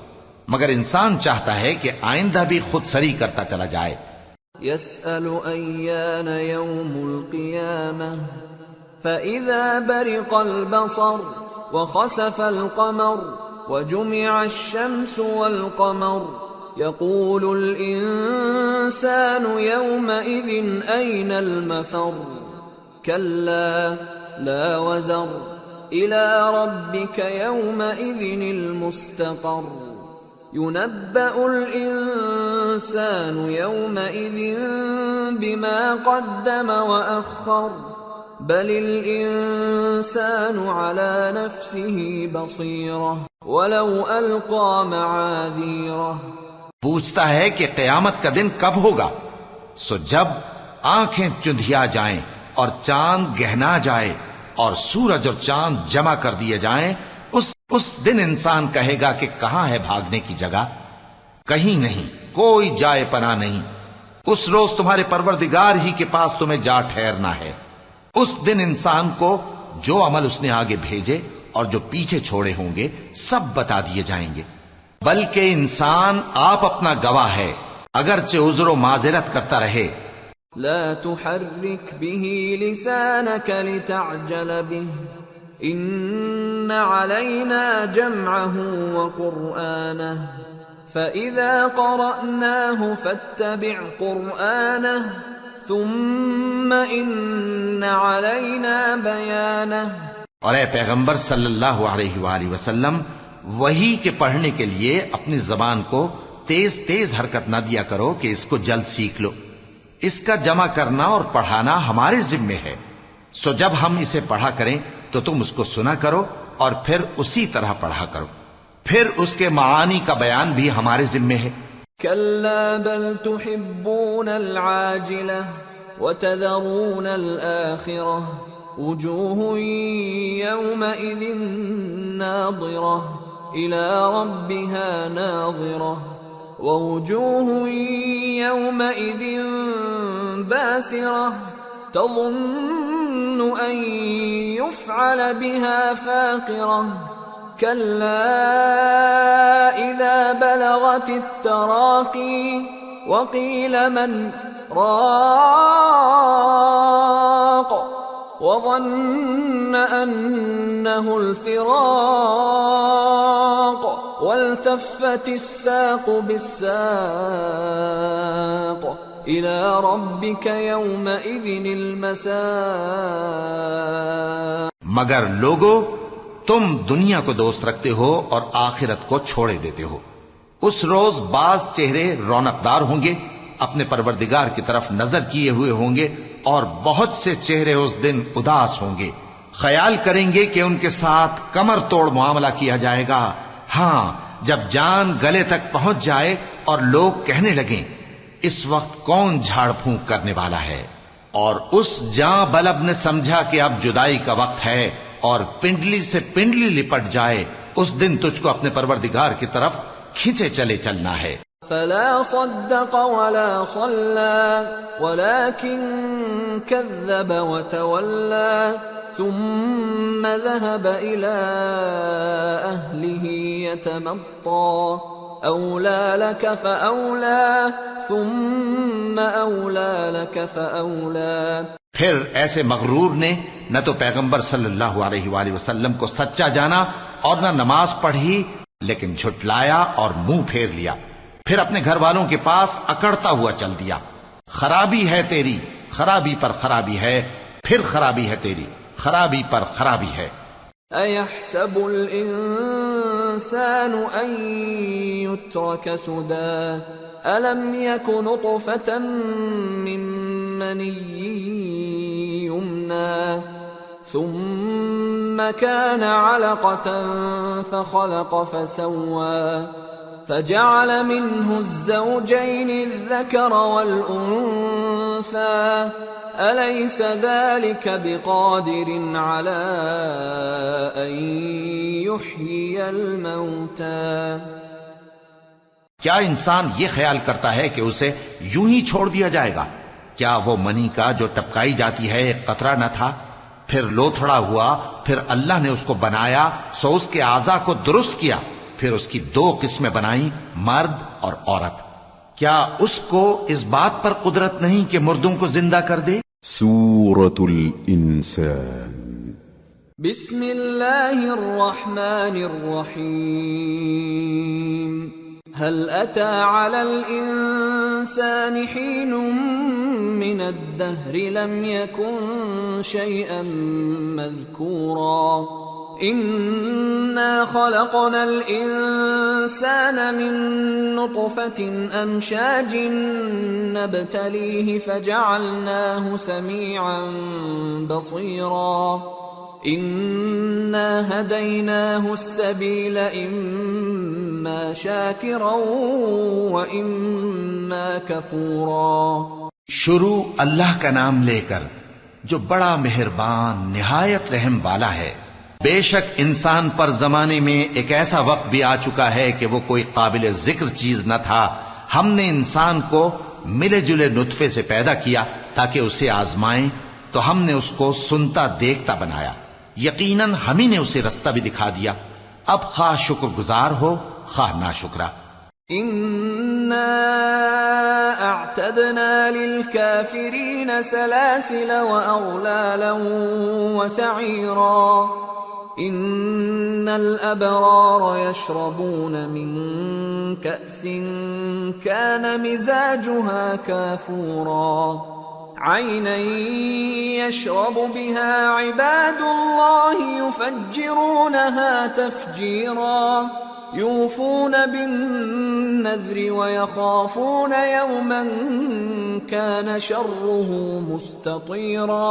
Speaker 3: مگر انسان چاہتا ہے کہ آئندہ بھی خود سری کرتا چلا جائے.
Speaker 2: يسأل أيان يوم القيامة فإذا برق البصر وخسف القمر وجمع الشمس والقمر يقول الإنسان يومئذ أين المفر كلا لا وزر إلى ربك يومئذ المستقر ينبأ الإنسان يومئذ بما قدم وأخر بل الإنسان على نفسه بصيرة ولو ألقى معاذيره.
Speaker 3: پوچھتا ہے کہ قیامت کا دن کب ہوگا؟ سو جب آنکھیں چندھیا جائیں اور چاند گہنا جائے اور سورج اور چاند جمع کر دیے جائیں، اس دن انسان کہے گا کہ کہاں ہے بھاگنے کی جگہ؟ کہیں نہیں، کوئی جائے پناہ نہیں۔ اس روز تمہارے پروردگار ہی کے پاس تمہیں جا ٹھہرنا ہے۔ اس دن انسان کو جو عمل اس نے آگے بھیجے اور جو پیچھے چھوڑے ہوں گے سب بتا دیے جائیں گے، بلکہ انسان آپ اپنا گواہ ہے، اگرچہ عذر و معذرت کرتا رہے۔
Speaker 2: لا تحرك به لسانك لتعجل به إن علينا جمعه وقرآنه فإذا قرأناه فاتبع قرآنه ثم إن علينا بيانه۔
Speaker 3: اور اے پیغمبر صلی اللہ علیہ وآلہ وسلم، وحی کے پڑھنے کے لیے اپنی زبان کو تیز تیز حرکت نہ دیا کرو کہ اس کو جلد سیکھ لو، اس کا جمع کرنا اور پڑھانا ہمارے ذمے ہے۔ سو جب ہم اسے پڑھا کریں تو تم اس کو سنا کرو اور پھر اسی طرح پڑھا کرو، پھر اس کے معانی کا بیان بھی ہمارے ذمے ہے۔
Speaker 2: كلا بل تحبون العاجلة وتذرون الآخرة وجوه يومئذ ناظرة إلى ربها ناظرة ووجوه يومئذ باسرة تظن أن يفعل بها فاقرة كلا إذا بلغت التراقي وقيل من راق وظن أنه الفراق والتفت الساق بالساق إلى ربك يومئذ المساق۔
Speaker 3: مگر لوگو، تم دنیا کو دوست رکھتے ہو اور آخرت کو چھوڑے دیتے ہو۔ اس روز بعض چہرے رونقدار ہوں گے، اپنے پروردگار کی طرف نظر کیے ہوئے ہوں گے، اور بہت سے چہرے اس دن اداس ہوں گے، خیال کریں گے کہ ان کے ساتھ کمر توڑ معاملہ کیا جائے گا۔ ہاں، جب جان گلے تک پہنچ جائے اور لوگ کہنے لگیں اس وقت کون جھاڑ پھونک کرنے والا ہے، اور اس جاں بلب نے سمجھا کہ اب جدائی کا وقت ہے اور پنڈلی سے پنڈلی لپٹ جائے، اس دن تجھ کو اپنے پروردگار کی طرف کھینچے چلے چلنا ہے۔
Speaker 2: فلا صدق ولا صلى ولكن كذب وتولى ثم ذهب إلى أهله يتمطى أولى لك فأولى ثم أولى لك فأولى۔
Speaker 3: پھر ایسے مغرور نے نہ تو پیغمبر صلی اللہ علیہ وآلہ وسلم کو سچا جانا اور نہ نماز پڑھی، لیکن جھٹلایا اور منہ پھیر لیا، پھر اپنے گھر والوں کے پاس اکڑتا ہوا چل دیا۔ خرابی ہے تیری، خرابی پر خرابی ہے، پھر خرابی ہے تیری، خرابی پر خرابی ہے۔
Speaker 2: أَيَحْسَبُ الْإِنسَانُ أَن يُتْرَكَ سُدًى أَلَمْ يَكُ نُطْفَةً مِّن مَّنِيٍّ يُمْنَىٰ ثُمَّ كَانَ عَلَقَةً فَخَلَقَ فَسَوَّىٰ فجعل منه الزوجين الذكر والأنثى أليس ذلك بقادر على أن يحيي الموتى۔
Speaker 3: کیا انسان یہ خیال کرتا ہے کہ اسے یوں ہی چھوڑ دیا جائے گا؟ کیا وہ منی کا جو ٹپکائی جاتی ہے ایک قطرہ نہ تھا، پھر لوتھڑا ہوا، پھر اللہ نے اس کو بنایا، سو اس کے اعضاء کو درست کیا، پھر اس کی دو قسمیں بنائیں، مرد اور عورت۔ کیا اس کو اس بات پر قدرت نہیں کہ مردوں کو زندہ کر دے؟
Speaker 1: سورة الإنسان۔
Speaker 2: بسم اللہ الرحمن الرحیم۔ هل أتى على الإنسان حين من الدهر لم يكن شيئا مذكورا إنا خلقنا الإنسان من نطفة أمشاج نبتليه فجعلناه سميعا بصيرا إنا هديناه السبيل إما شاكرا وإما كفورا۔
Speaker 3: شروع اللہ کا نام لے کر جو بڑا مہربان نہایت رحم والا ہے۔ بے شک انسان پر زمانے میں ایک ایسا وقت بھی آ چکا ہے کہ وہ کوئی قابل ذکر چیز نہ تھا۔ ہم نے انسان کو ملے جلے نطفے سے پیدا کیا تاکہ اسے آزمائیں، تو ہم نے اس کو سنتا دیکھتا بنایا، یقیناً ہم ہی نے اسے رستہ بھی دکھا دیا۔ اب خواہ شکر گزار ہو خواہ ناشکرا۔
Speaker 2: إنا أعتدنا للكافرين سلاسل وأغلالا وسعيرا إن الأبرار يشربون من كأس كان مزاجها كافورا عينا يشرب بها عباد الله يفجرونها تفجيرا يوفون بالنذر ويخافون يوما كان شره مستطيرا۔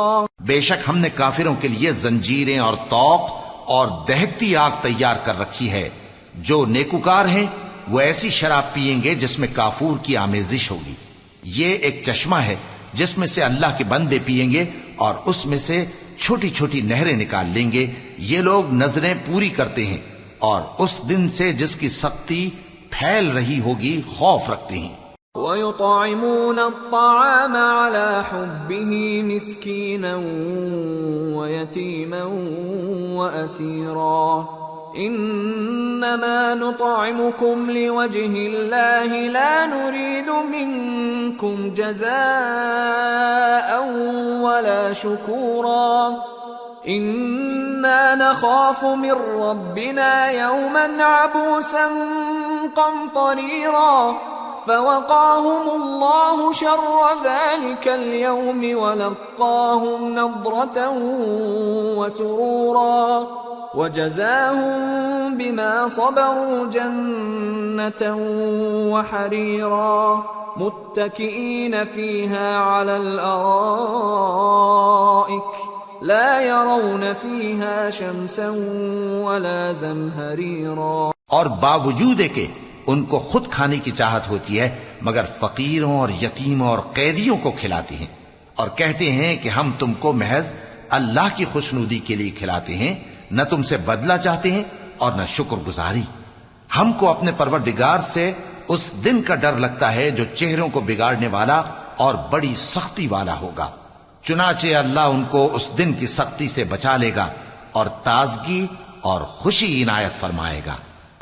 Speaker 3: بے شک ہم نے کافروں کے لیے زنجیریں اور طوق اور دہکتی آگ تیار کر رکھی ہے۔ جو نیکوکار ہیں وہ ایسی شراب پیئیں گے جس میں کافور کی آمیزش ہوگی۔ یہ ایک چشمہ ہے جس میں سے اللہ کے بندے پیئیں گے اور اس میں سے چھوٹی چھوٹی نہریں نکال لیں گے۔ یہ لوگ نظریں پوری کرتے ہیں اور اس دن سے جس کی سختی پھیل رہی ہوگی خوف رکھتے ہیں۔
Speaker 2: وَيُطْعِمُونَ الطَّعَامَ عَلَى حُبِّهِ مِسْكِينًا وَيَتِيمًا وَأَسِيرًا إِنَّمَا نُطْعِمُكُمْ لِوَجْهِ اللَّهِ لَا نُرِيدُ مِنكُمْ جَزَاءً وَلَا شُكُورًا إِنَّا نَخَافُ مِن رَّبِّنَا يَوْمًا عَبُوسًا قَمْطَرِيرًا فوقاهم الله شر ذلك اليوم ولقاهم نضرة وسرورا وجزاهم بما صبروا جنة وحريرا متكئين فيها على الأرائك لا يرون فيها شمسا ولا زمهريرا۔
Speaker 3: اور باوجود کہ ان کو خود کھانے کی چاہت ہوتی ہے مگر فقیروں اور یتیموں اور قیدیوں کو کھلاتے ہیں اور کہتے ہیں کہ ہم تم کو محض اللہ کی خوشنودی کے لیے کھلاتے ہیں، نہ تم سے بدلہ چاہتے ہیں اور نہ شکر گزاری۔ ہم کو اپنے پروردگار سے اس دن کا ڈر لگتا ہے جو چہروں کو بگاڑنے والا اور بڑی سختی والا ہوگا، چنانچہ اللہ ان کو اس دن کی سختی سے بچا لے گا اور تازگی اور خوشی عنایت فرمائے گا،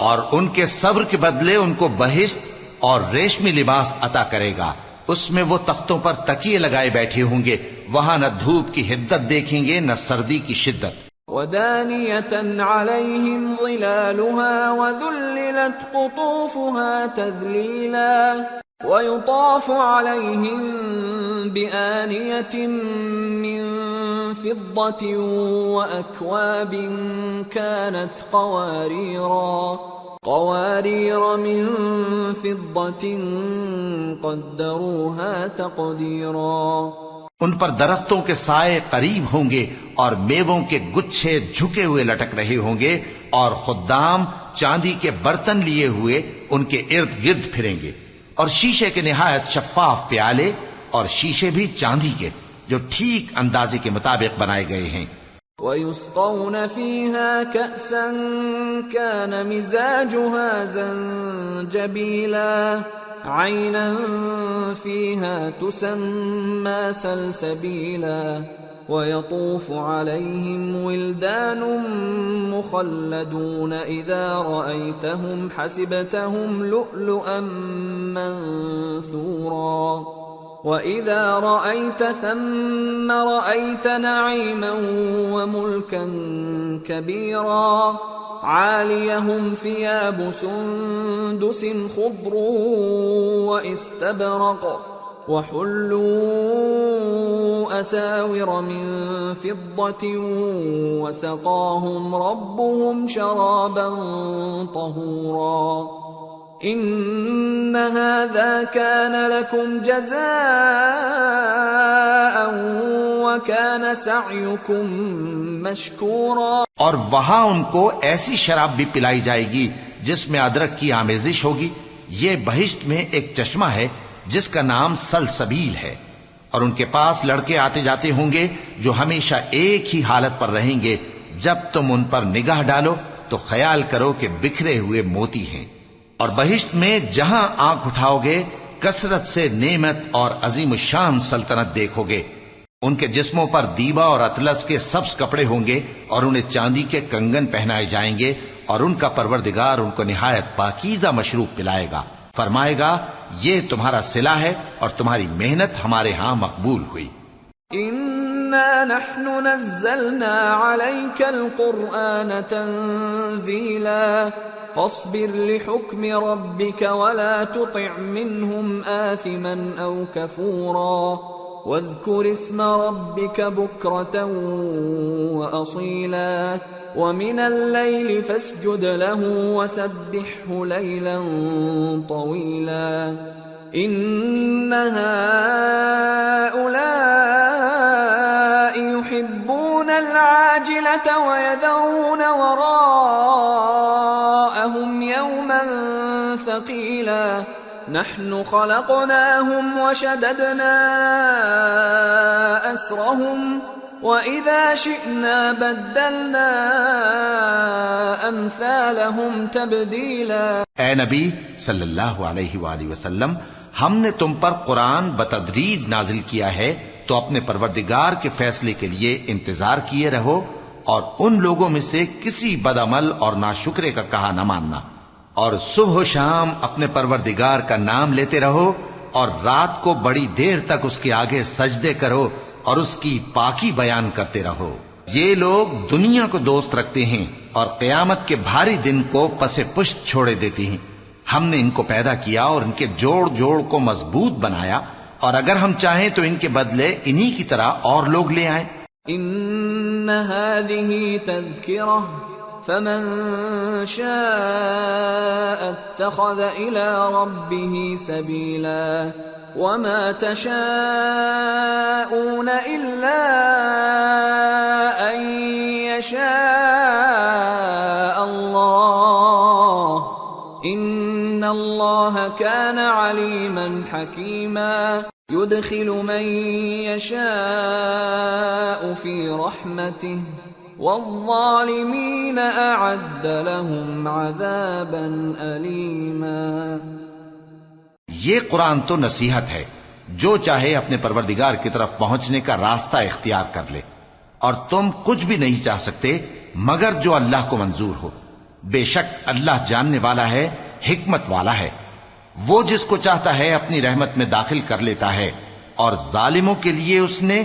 Speaker 3: اور ان کے صبر کے بدلے ان کو بہشت اور ریشمی لباس عطا کرے گا۔ اس میں وہ تختوں پر تکیے لگائے بیٹھے ہوں گے، وہاں نہ دھوپ کی حدت دیکھیں گے نہ سردی کی شدت۔
Speaker 2: وَدَانِيَةً عَلَيْهِمْ ظِلَالُهَا وَذُلِّلَتْ قُطُوفُهَا تَذْلِيلًا وَيُطَافُ عَلَيْهِمْ بِآنِيَةٍ مِّن فِضَّةٍ وَأَكْوَابٍ كَانَتْ قوارير من فضة قدروها تقديرا۔
Speaker 3: ان پر درختوں کے سائے قریب ہوں گے اور میووں کے گچھے جھکے ہوئے لٹک رہے ہوں گے، اور خدام چاندی کے برتن لیے ہوئے ان کے ارد گرد پھریں گے، اور شیشے کے نہایت شفاف پیالے اور شیشے بھی چاندی کے جو ٹھیک اندازے کے مطابق بنائے گئے ہیں۔
Speaker 2: وَيُسْقَوْنَ فِيهَا كَأْسًا كَانَ مِزَاجُهَا زَنجَبِيلًا عَيْنًا فِيهَا تُسَمَّى سَلْسَبِيلًا وَيَطُوفُ عَلَيْهِمْ وِلْدَانٌ مُخَلَّدُونَ إِذَا رَأَيْتَهُمْ حَسِبْتَهُمْ لُؤْلُؤًا مَّنثُورًا وَإِذَا رَأَيْتَ ثَمَّ رَأَيْتَ نَعِيمًا وَمُلْكًا كَبِيرًا عَالِيَهُمْ ثِيَابُ سُندُسٍ خُضْرٌ وَإِسْتَبْرَقٌ وَحُلُّوا أَسَاوِرَ مِن فِضَّةٍ وَسَقَاهُمْ رَبُّهُمْ شَرَابًا طَهُورًا۔ إن هذا كان لكم جزاء وكان سعيكم مشكورا.
Speaker 3: اور وہاں ان کو ایسی شراب بھی پلائی جائے گی جس میں ادرک کی آمیزش ہوگی. یہ بہشت میں ایک چشمہ ہے جس کا نام سلسبیل ہے، اور ان کے پاس لڑکے آتے جاتے ہوں گے جو ہمیشہ ایک ہی حالت پر رہیں گے. جب تم ان پر نگاہ ڈالو تو خیال کرو کہ بکھرے ہوئے موتی ہیں. اور بہشت میں جہاں آنکھ اٹھاؤ گے کثرت سے نعمت اور عظیم الشان سلطنت دیکھو گے. ان کے جسموں پر دیبا اور اطلس کے سبز کپڑے ہوں گے اور انہیں چاندی کے کنگن پہنائے جائیں گے، اور ان کا پروردگار ان کو نہایت پاکیزہ مشروب پلائے گا. فرمائے گا یہ تمہارا صلہ ہے اور تمہاری محنت ہمارے ہاں مقبول ہوئی.
Speaker 2: إنا نحن نزلنا عليك القرآن تنزيلا فاصبر لحكم ربك ولا تطع منهم آثما أو كفورا واذكر اسم ربك بكرة وأصيلا ومن الليل فاسجد له وسبحه ليلا طويلا إن هؤلاء يحبون العاجلة ويذرون وراءهم يوما ثقيلا نحن خلقناهم وشددنا أسرهم وَإِذَا شِئْنَا بَدَّلْنَا أَمْثَالَهُمْ تَبْدِيلًا.
Speaker 3: اے نبی صلی اللہ علیہ وآلہ وسلم، ہم نے تم پر قرآن بتدریج نازل کیا ہے، تو اپنے پروردگار کے فیصلے کے لیے انتظار کیے رہو، اور ان لوگوں میں سے کسی بدعمل اور ناشکرے کا کہا نہ ماننا، اور صبح و شام اپنے پروردگار کا نام لیتے رہو، اور رات کو بڑی دیر تک اس کے آگے سجدے کرو اور اس کی پاکی بیان کرتے رہو. یہ لوگ دنیا کو دوست رکھتے ہیں اور قیامت کے بھاری دن کو پس پشت چھوڑے دیتے ہیں. ہم نے ان کو پیدا کیا اور ان کے جوڑ جوڑ کو مضبوط بنایا، اور اگر ہم چاہیں تو ان کے بدلے انہی کی طرح اور لوگ لے آئیں.
Speaker 2: ان هذه تذکرہ فمن شاء اتخذ الى ربه سبیلا وما تشاءون الا ان يشاء الله ان الله كان عليما حكيما يدخل من يشاء في رحمته والظالمين اعد لهم عذابا اليما.
Speaker 3: یہ قرآن تو نصیحت ہے، جو چاہے اپنے پروردگار کی طرف پہنچنے کا راستہ اختیار کر لے، اور تم کچھ بھی نہیں چاہ سکتے مگر جو اللہ کو منظور ہو. بے شک اللہ جاننے والا ہے، حکمت والا ہے. وہ جس کو چاہتا ہے اپنی رحمت میں داخل کر لیتا ہے، اور ظالموں کے لیے اس نے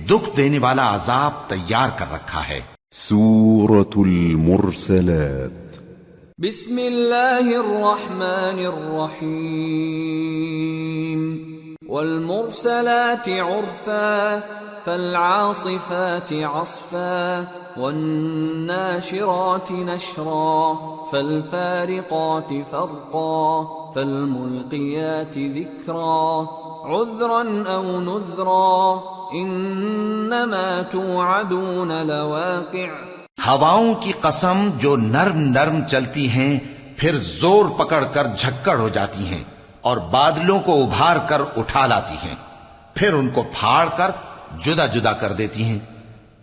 Speaker 3: دکھ دینے والا عذاب تیار کر رکھا ہے.
Speaker 1: سورة المرسلات.
Speaker 2: بسم اللہ الرحمن الرحیم. والمرسلات عرفا فالعاصفات عصفا والناشرات نشرا فالفارقات فرقا فالملقيات ذكرا عذرا او نذرا انما توعدون لواقع.
Speaker 3: ہواؤں کی قسم جو نرم نرم چلتی ہیں پھر زور پکڑ کر جھکڑ ہو جاتی ہیں، اور بادلوں کو ابھار کر اٹھا لاتی ہیں، پھر ان کو پھاڑ کر جدا جدا کر دیتی ہیں.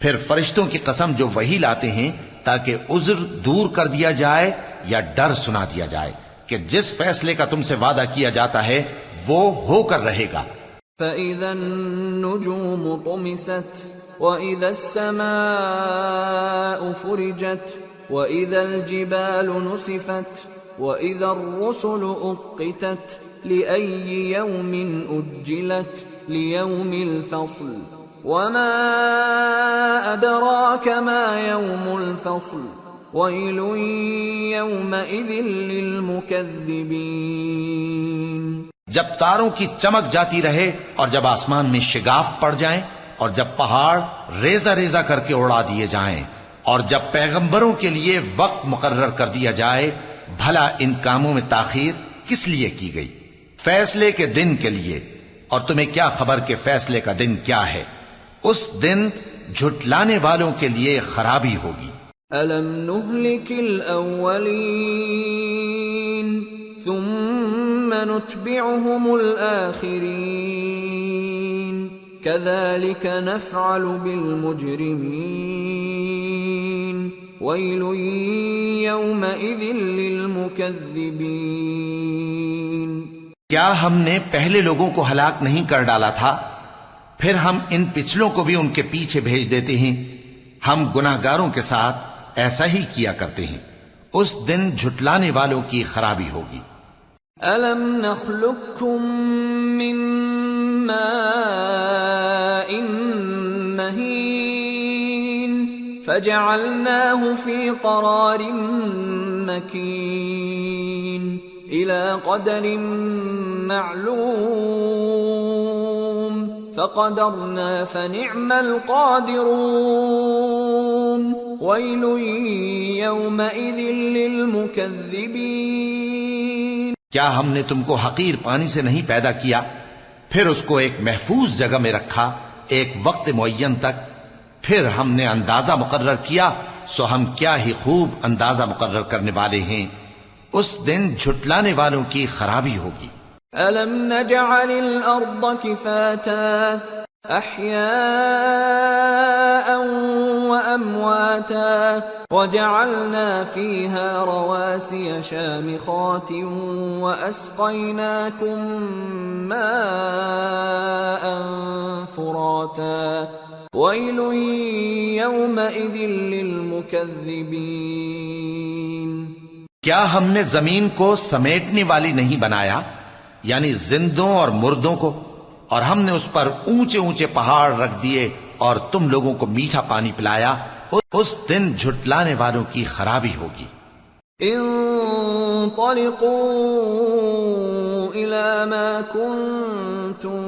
Speaker 3: پھر فرشتوں کی قسم جو وحی لاتے ہیں تاکہ عذر دور کر دیا جائے یا ڈر سنا دیا جائے کہ جس فیصلے کا تم سے وعدہ کیا جاتا ہے وہ ہو کر رہے گا.
Speaker 2: فَإِذَا النُّجُومُ طُمِسَتْ وَإِذَا السَّمَاءُ فُرِجَتْ وَإِذَا الْجِبَالُ نُسِفَتْ وَإِذَا الرُّسُلُ أُقِّتَتْ لِأَيِّ يَوْمٍ أُجِّلَتْ لِيَوْمِ الْفَصْلِ وَمَا أَدْرَاكَ مَا يَوْمُ الْفَصْلِ وَيْلٌ يَوْمَئِذٍ لِّلْمُكَذِّبِينَ.
Speaker 3: جب تاروں کی چمک جاتی رہے اور جب آسمان میں شگاف پڑ جائیں اور جب پہاڑ ریزہ ریزہ کر کے اڑا دیے جائیں اور جب پیغمبروں کے لیے وقت مقرر کر دیا جائے، بھلا ان کاموں میں تاخیر کس لیے کی گئی؟ فیصلے کے دن کے لیے، اور تمہیں کیا خبر کہ فیصلے کا دن کیا ہے؟ اس دن جھٹلانے والوں کے لیے خرابی ہوگی۔
Speaker 2: أَلَمْ نُهْلِكِ الْأَوَّلِينَ ثُمَّ نُتْبِعُهُمُ الْآخِرِينَ كَذَلِكَ نَفْعَلُ بِالْمُجْرِمِينَ وَيْلٌ يَوْمَئِذٍ لِّلْمُكَذِّبِينَ۔
Speaker 3: کیا ہم نے پہلے لوگوں کو ہلاک نہیں کر ڈالا تھا؟ پھر ہم ان پچھلوں کو بھی ان کے پیچھے بھیج دیتے ہیں۔ ہم گناہگاروں کے ساتھ ایسا ہی کیا کرتے ہیں۔ اس دن جھٹلانے والوں کی خرابی ہوگی۔
Speaker 2: أَلَمْ نَخْلُقكُّم مِّن مَّاءٍ مَّهِينٍ فَجَعَلْنَاهُ فِي قَرَارٍ مَّكِينٍ إِلَى قَدَرٍ مَّعْلُومٍ فَقَدَرْنَا فَنِعْمَ الْقَادِرُونَ وَيْلٌ يَوْمَئِذٍ لِّلْمُكَذِّبِينَ۔
Speaker 3: کیا ہم نے تم کو حقیر پانی سے نہیں پیدا کیا، پھر اس کو ایک محفوظ جگہ میں رکھا ایک وقت معین تک، پھر ہم نے اندازہ مقرر کیا، سو ہم کیا ہی خوب اندازہ مقرر کرنے والے ہیں۔ اس دن جھٹلانے والوں کی خرابی ہوگی۔
Speaker 2: أَلَمْ نَجْعَلِ الْأَرْضَ كِفَاتًا أَحْيَاءً وَأَمْوَاتًا وَجَعَلْنَا فِيهَا رَوَاسِيَ شَامِخَاتٍ وَأَسْقَيْنَاكُم مَّاءً فُرَاتًا وَيْلٌ يَوْمَئِذٍ لِّلْمُكَذِّبِينَ۔
Speaker 3: کیا ہم نے زمین کو سمیٹنے والی نہیں بنایا، یعنی زندوں اور مردوں کو، اور ہم نے اس پر اونچے اونچے پہاڑ رکھ دیے اور تم لوگوں کو میٹھا پانی پلایا۔ اس دن جھٹلانے والوں کی خرابی ہوگی۔
Speaker 2: انطلقوا إلى ما كنتم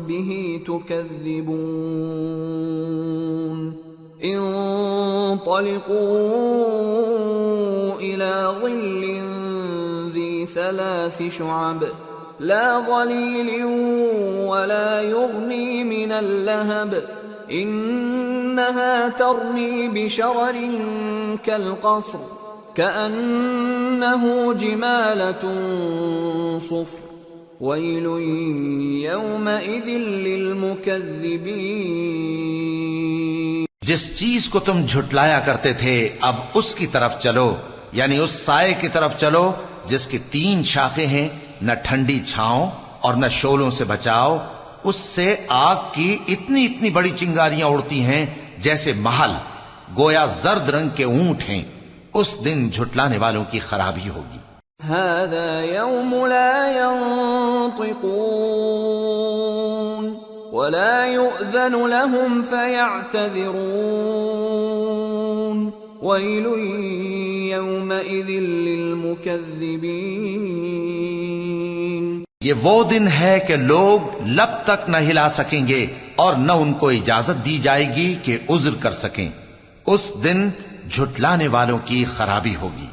Speaker 2: به تكذبون انطلقوا إلى ظل ذي 3 شعب لا ظليل ولا يغني من اللهب إنها ترمي بشرر كالقصر كأنه جمالة صفر ويل يومئذ للمكذبين۔
Speaker 3: جس چیز کو تم جھٹلایا کرتے تھے اب اس کی طرف چلو، یعنی اس سائے کی طرف چلو جس کی 3 شاخیں ہیں، نہ ٹھنڈی چھاؤں اور نہ شولوں سے بچاؤ۔ اس سے آگ کی اتنی اتنی بڑی چنگاریاں اڑتی ہیں جیسے محل، گویا زرد رنگ کے اونٹ ہیں۔ اس دن جھٹلانے والوں کی خرابی ہوگی۔
Speaker 2: هذا يوم لا ينطقون ولا يؤذن لهم فيعتذرون ويل يومئذ للمكذبين۔
Speaker 3: یہ وہ دن ہے کہ لوگ لب تک نہ ہلا سکیں گے اور نہ ان کو اجازت دی جائے گی کہ عذر کر سکیں۔ اس دن جھٹلانے والوں کی خرابی ہوگی۔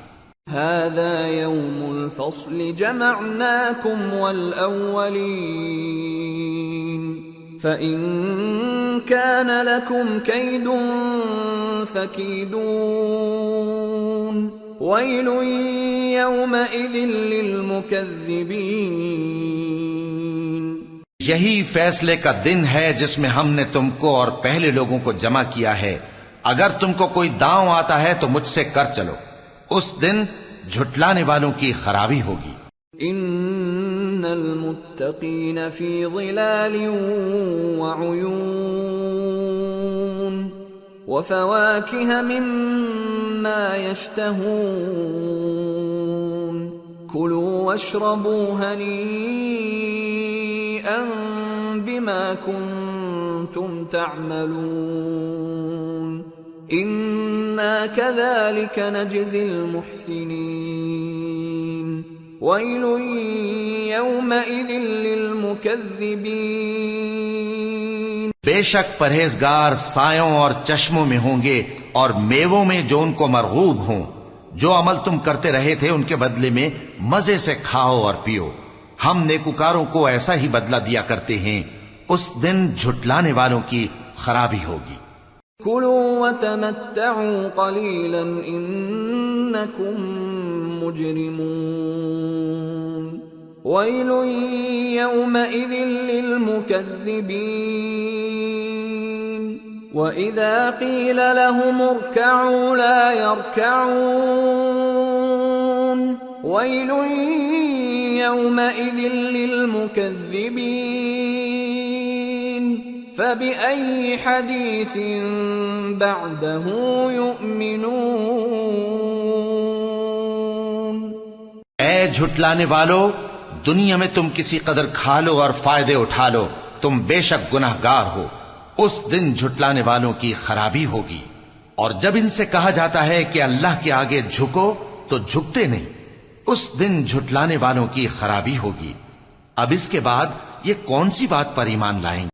Speaker 2: هذا يوم الفصل جمعناكم والأولين فإن كان لكم كيد فكيدون ويل يومئذ للمكذبين۔
Speaker 3: یہی فیصلے کا دن ہے جس میں ہم نے تم کو اور پہلے لوگوں کو جمع کیا ہے۔ اگر تم کو کوئی داؤں آتا ہے تو مجھ سے کر چلو۔ اس دن جھٹلانے والوں کی خرابی ہوگی۔
Speaker 2: ان المتقین فی ظلال وعیون وفواکہ مما یشتہون کلوا واشربوا ہنیئا بما کنتم تعملون انا كذلك نجزي المحسنين ويل يومئذ للمكذبين۔
Speaker 3: بے شک پرہیزگار سایوں اور چشموں میں ہوں گے اور میووں میں جو ان کو مرغوب ہوں، جو عمل تم کرتے رہے تھے ان کے بدلے میں مزے سے کھاؤ اور پیو. ہم نیکوکاروں کو ایسا ہی بدلہ دیا کرتے ہیں. اس دن جھٹلانے والوں کی خرابی ہوگی.
Speaker 2: كلوا وتمتعوا قليلا إنكم مجرمون ويل يومئذ للمكذبين وإذا قيل لهم اركعوا لا يركعون ويل يومئذ للمكذبين فبأي حديث بعده يؤمنون.
Speaker 3: اے جھٹلانے والو، دنیا میں تم کسی قدر کھا لو اور فائدے اٹھا لو، تم بے شک گناہگار ہو. اس دن جھٹلانے والوں کی خرابی ہوگی. اور جب ان سے کہا جاتا ہے کہ اللہ کے آگے جھکو تو جھکتے نہیں. اس دن جھٹلانے والوں کی خرابی ہوگی. اب اس کے بعد یہ کون سی بات پر ایمان لائیں؟